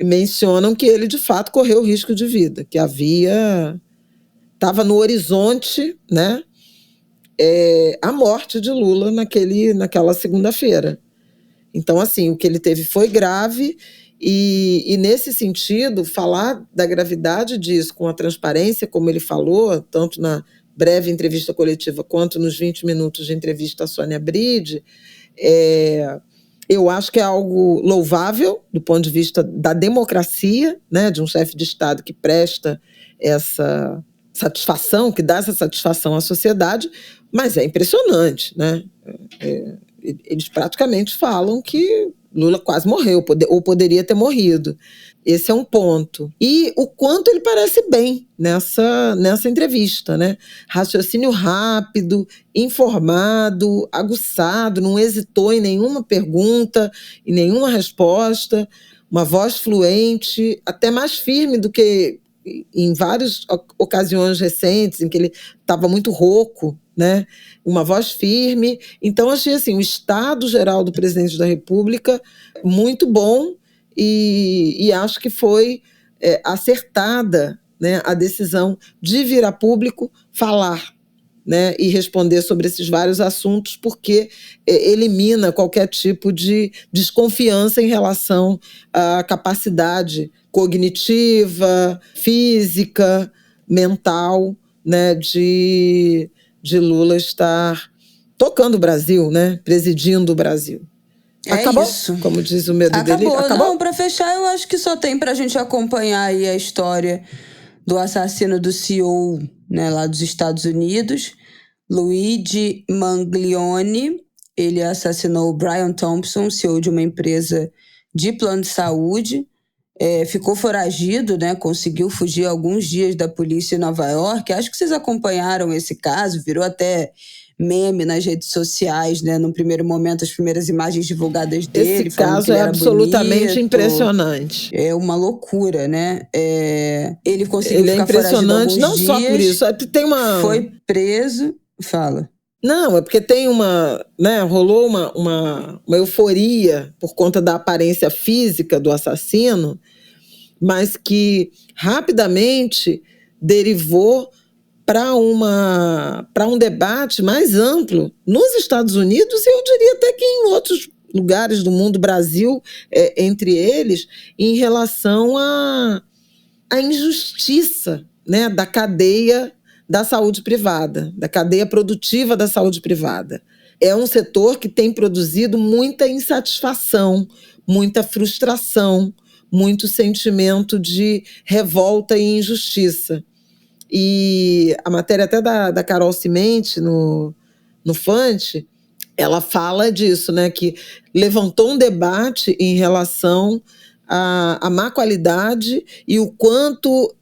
mencionam que ele, de fato, correu risco de vida, que estava no horizonte, né, a morte de Lula naquela segunda-feira. Então, assim, o que ele teve foi grave e, nesse sentido, falar da gravidade disso com a transparência, como ele falou, tanto na breve entrevista coletiva quanto nos 20 minutos de entrevista à Sônia Bride, eu acho que é algo louvável do ponto de vista da democracia, né, de um chefe de Estado que presta essa satisfação, que dá essa satisfação à sociedade, mas é impressionante, né? Eles praticamente falam que Lula quase morreu, ou poderia ter morrido. Esse é um ponto. E o quanto ele parece bem nessa entrevista, né? Raciocínio rápido, informado, aguçado, não hesitou em nenhuma pergunta, em nenhuma resposta, uma voz fluente, até mais firme do que em várias ocasiões recentes, em que ele estava muito rouco, né? Uma voz firme. Então, achei assim, o estado geral do presidente da República muito bom e acho que foi acertada, né, a decisão de vir a público falar, né, e responder sobre esses vários assuntos, porque elimina qualquer tipo de desconfiança em relação à capacidade cognitiva, física, mental, né, de Lula estar tocando o Brasil, né, presidindo o Brasil. Acabou? Isso. Como diz o medo dele. Acabou? Não, para fechar, eu acho que só tem pra gente acompanhar aí a história do assassino do CEO, né, lá dos Estados Unidos, Luigi Manglione. Ele assassinou o Brian Thompson, CEO de uma empresa de plano de saúde. Ficou foragido, né? Conseguiu fugir alguns dias da polícia em Nova York. Acho que vocês acompanharam esse caso, virou até meme nas redes sociais, né? No primeiro momento, as primeiras imagens divulgadas dele. Esse caso é absolutamente bonito, impressionante. É uma loucura, né? Ele conseguiu ficar foragido alguns dias. Não só por isso. Tem uma... Foi preso. Fala. Não, é porque tem rolou uma euforia por conta da aparência física do assassino, mas que rapidamente derivou para um debate mais amplo nos Estados Unidos e eu diria até que em outros lugares do mundo, Brasil entre eles, em relação à injustiça, né, da cadeia da saúde privada, da cadeia produtiva da saúde privada. É um setor que tem produzido muita insatisfação, muita frustração, muito sentimento de revolta e injustiça. E a matéria até da Carol Cimente, no no Fante, ela fala disso, né, que levantou um debate em relação à má qualidade e o quanto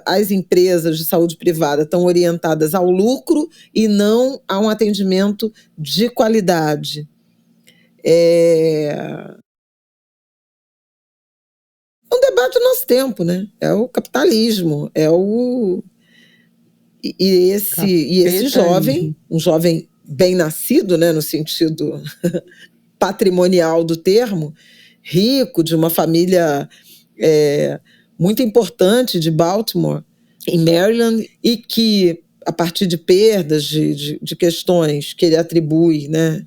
as empresas de saúde privada estão orientadas ao lucro e não a um atendimento de qualidade. É um debate do nosso tempo, né? É o capitalismo, e esse jovem, um jovem bem nascido, né, no sentido patrimonial do termo, rico, de uma família muito importante de Baltimore, em Maryland, e que, a partir de perdas, de questões que ele atribui, né,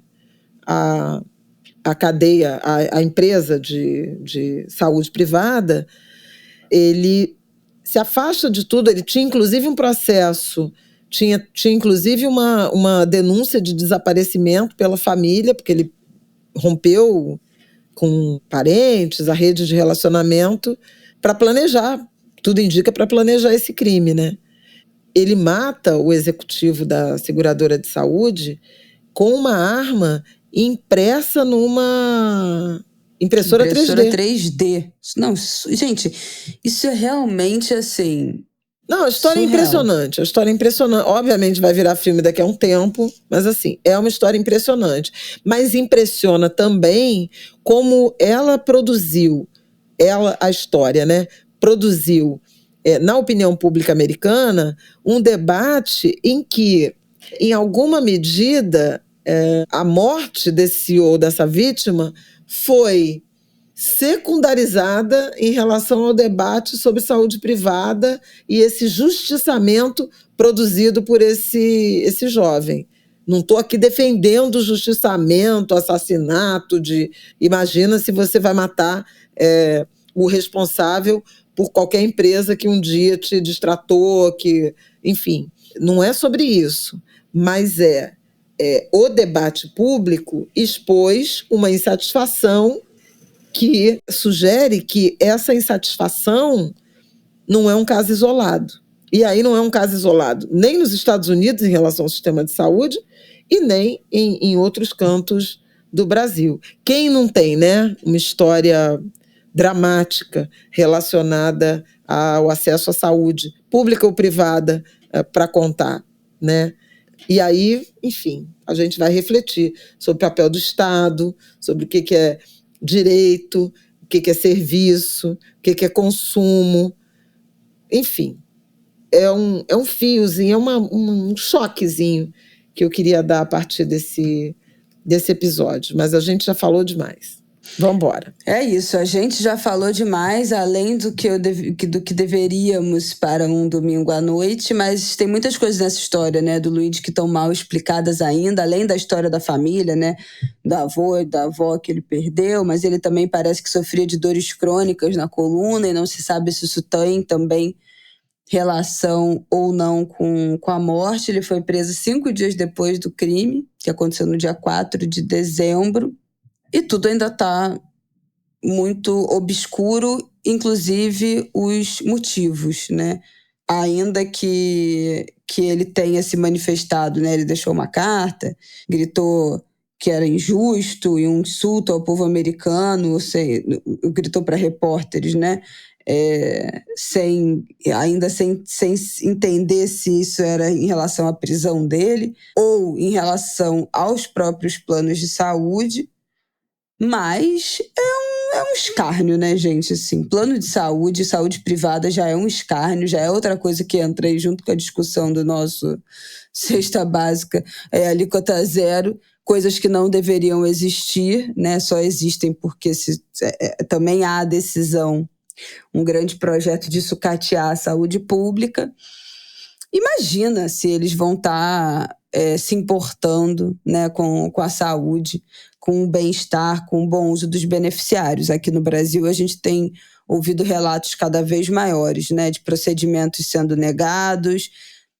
à cadeia, à empresa de saúde privada, ele se afasta de tudo. Ele tinha inclusive um processo, tinha inclusive uma denúncia de desaparecimento pela família, porque ele rompeu com parentes, a rede de relacionamento, para planejar, tudo indica, para planejar esse crime, né? Ele mata o executivo da seguradora de saúde com uma arma impressa numa impressora 3D. Não, gente, isso é realmente assim... Não, a história é impressionante. A história é impressionante. Obviamente vai virar filme daqui a um tempo, mas assim, é uma história impressionante. Mas impressiona também como ela produziu, a história, né? Produziu, na opinião pública americana, um debate em que, em alguma medida, a morte desse CEO, dessa vítima, foi secundarizada em relação ao debate sobre saúde privada e esse justiçamento produzido por esse jovem. Não estou aqui defendendo o justiçamento, assassinato imagina se você vai matar o responsável por qualquer empresa que um dia te distratou, enfim, não é sobre isso, mas o debate público expôs uma insatisfação que sugere que essa insatisfação não é um caso isolado. E aí não é um caso isolado nem nos Estados Unidos em relação ao sistema de saúde e nem em outros cantos do Brasil. Quem não tem, né, uma história dramática relacionada ao acesso à saúde, pública ou privada, para contar, né? E aí, enfim, a gente vai refletir sobre o papel do Estado, sobre o que é direito, o que é serviço, o que é consumo. Enfim, é um fiozinho, um choquezinho que eu queria dar a partir desse episódio. Mas a gente já falou demais. Vamos embora. É isso, a gente já falou demais, além do que deveríamos para um domingo à noite, mas tem muitas coisas nessa história, né, do Luigi que estão mal explicadas ainda, além da história da família, né, da avó e da avó que ele perdeu, mas ele também parece que sofria de dores crônicas na coluna e não se sabe se isso tem também relação ou não com a morte. Ele foi preso 5 dias depois do crime, que aconteceu no dia 4 de dezembro. E tudo ainda está muito obscuro, inclusive os motivos, né? Ainda que ele tenha se manifestado, né? Ele deixou uma carta, gritou que era injusto e um insulto ao povo americano, gritou para repórteres, né? Sem entender se isso era em relação à prisão dele ou em relação aos próprios planos de saúde. Mas é um escárnio, né, gente? Assim, plano de saúde privada já é um escárnio, já é outra coisa que entra aí junto com a discussão do nosso cesta básica, alíquota zero, coisas que não deveriam existir, né? Só existem porque também há a decisão, um grande projeto de sucatear a saúde pública. Imagina se eles vão estar se importando, né, com a saúde, com o bem-estar, com o bom uso dos beneficiários. Aqui no Brasil, a gente tem ouvido relatos cada vez maiores, né, de procedimentos sendo negados,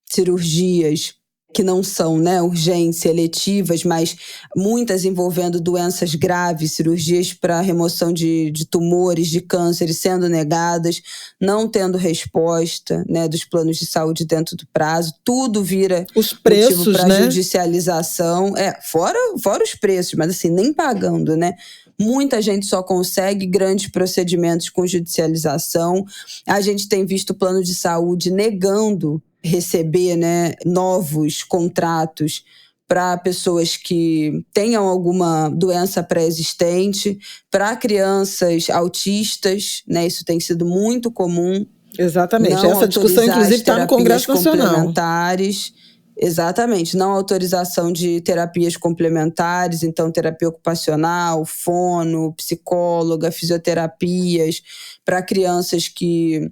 cirurgias que não são, né, urgência, eletivas, mas muitas envolvendo doenças graves, cirurgias para remoção de tumores, de cânceres sendo negadas, não tendo resposta, né, dos planos de saúde dentro do prazo. Tudo vira os preços, motivo para né? judicialização. Fora os preços, mas assim, nem pagando, né? Muita gente só consegue grandes procedimentos com judicialização. A gente tem visto o plano de saúde negando receber, né, novos contratos para pessoas que tenham alguma doença pré-existente, para crianças autistas, né, isso tem sido muito comum. Exatamente, essa discussão inclusive está no Congresso Nacional. Exatamente, não autorização de terapias complementares, então terapia ocupacional, fono, psicóloga, fisioterapias, para crianças que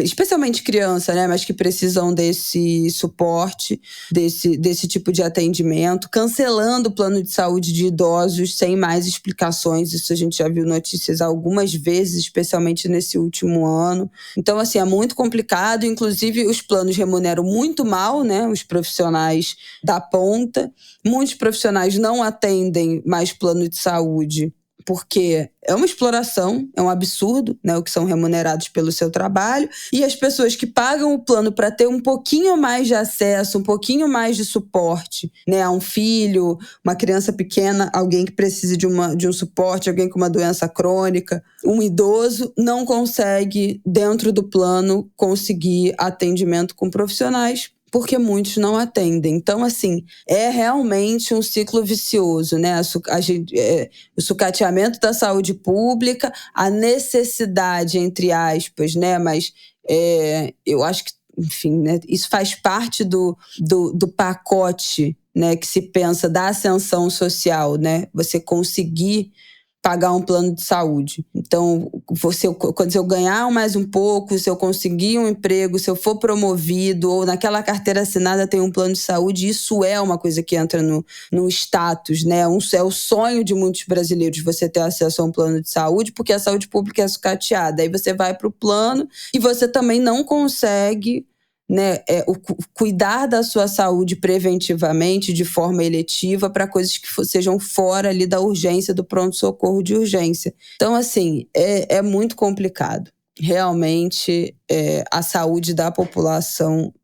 especialmente criança, né, mas que precisam desse suporte, desse tipo de atendimento, cancelando o plano de saúde de idosos sem mais explicações. Isso a gente já viu notícias algumas vezes, especialmente nesse último ano. Então, assim, é muito complicado. Inclusive, os planos remuneram muito mal, né, os profissionais da ponta. Muitos profissionais não atendem mais plano de saúde porque é uma exploração, é um absurdo, né, o que são remunerados pelo seu trabalho. E as pessoas que pagam o plano para ter um pouquinho mais de acesso, um pouquinho mais de suporte, né, a um filho, uma criança pequena, alguém que precise de um suporte, alguém com uma doença crônica, um idoso, não consegue, dentro do plano, conseguir atendimento com profissionais, porque muitos não atendem. Então, assim, é realmente um ciclo vicioso, né? O sucateamento da saúde pública, a necessidade, entre aspas, né? Mas eu acho que, enfim, né? Isso faz parte do pacote, né? Que se pensa da ascensão social, né? Você conseguir pagar um plano de saúde. Então, se eu ganhar mais um pouco, se eu conseguir um emprego, se eu for promovido, ou naquela carteira assinada tem um plano de saúde, isso é uma coisa que entra no status, né? É o sonho de muitos brasileiros você ter acesso a um plano de saúde, porque a saúde pública é sucateada. Aí você vai para o plano e você também não consegue, né, cuidar da sua saúde preventivamente, de forma eletiva, para coisas que sejam fora ali da urgência, do pronto-socorro de urgência. Então, assim, é muito complicado. Realmente, a saúde da população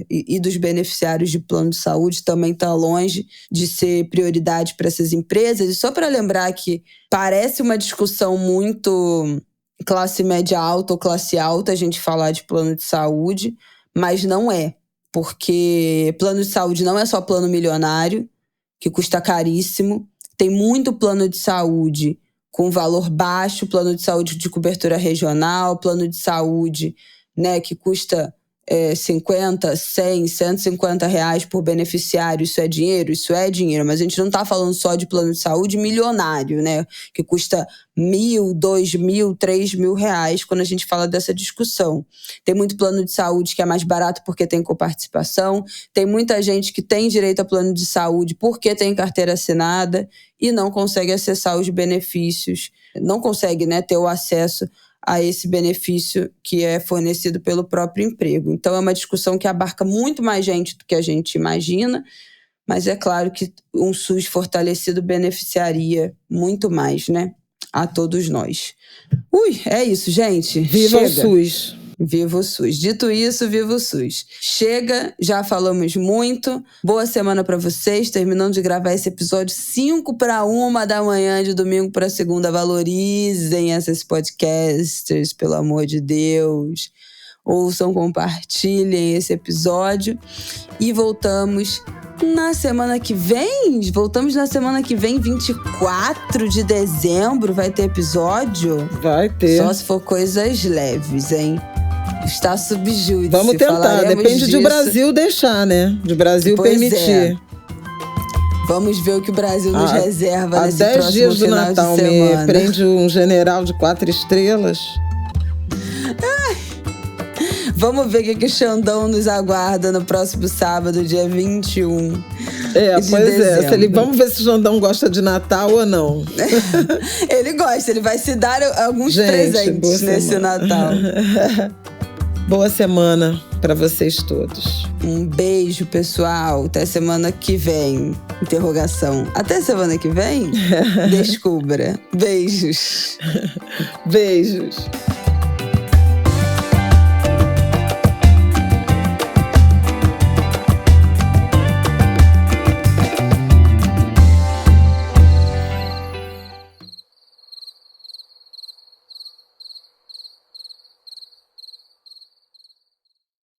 e dos beneficiários de plano de saúde também está longe de ser prioridade para essas empresas. E só para lembrar que parece uma discussão muito classe média alta ou classe alta a gente falar de plano de saúde, mas não é, porque plano de saúde não é só plano milionário, que custa caríssimo. Tem muito plano de saúde com valor baixo, plano de saúde de cobertura regional, plano de saúde, né, que custa 50, 100, 150 reais por beneficiário. Isso é dinheiro? Isso é dinheiro, mas a gente não está falando só de plano de saúde milionário, né, que custa 1.000, 2.000, 3.000 reais quando a gente fala dessa discussão. Tem muito plano de saúde que é mais barato porque tem coparticipação, tem muita gente que tem direito a plano de saúde porque tem carteira assinada e não consegue acessar os benefícios, não consegue, né, ter o acesso a esse benefício que é fornecido pelo próprio emprego. Então, é uma discussão que abarca muito mais gente do que a gente imagina, mas é claro que um SUS fortalecido beneficiaria muito mais, né, a todos nós. É isso, gente. Viva Chega. o SUS! Viva o SUS. Dito isso, viva o SUS. Chega, já falamos muito. Boa semana para vocês. Terminando de gravar esse episódio 5:01 da manhã, de domingo para segunda. Valorizem esses podcasters, pelo amor de Deus. Ouçam, compartilhem esse episódio. E voltamos na semana que vem. Voltamos na semana que vem, 24 de dezembro. Vai ter episódio? Vai ter. Só se for coisas leves, hein? Está subjúdice. Vamos tentar, depende de o Brasil deixar, né? De o Brasil permitir. Vamos ver o que o Brasil nos reserva nesse próximo 10 dias do final Natal de semana. me prende um general de 4 estrelas. Vamos ver o que o Xandão nos aguarda no próximo sábado, dia 21 de dezembro. Vamos ver se o Xandão gosta de Natal ou não. Ele gosta, ele vai se dar alguns presentes nesse Natal. Boa semana. para vocês todos. Um beijo, pessoal. Até semana que vem. Interrogação. Até semana que vem? Descubra. Beijos. Beijos.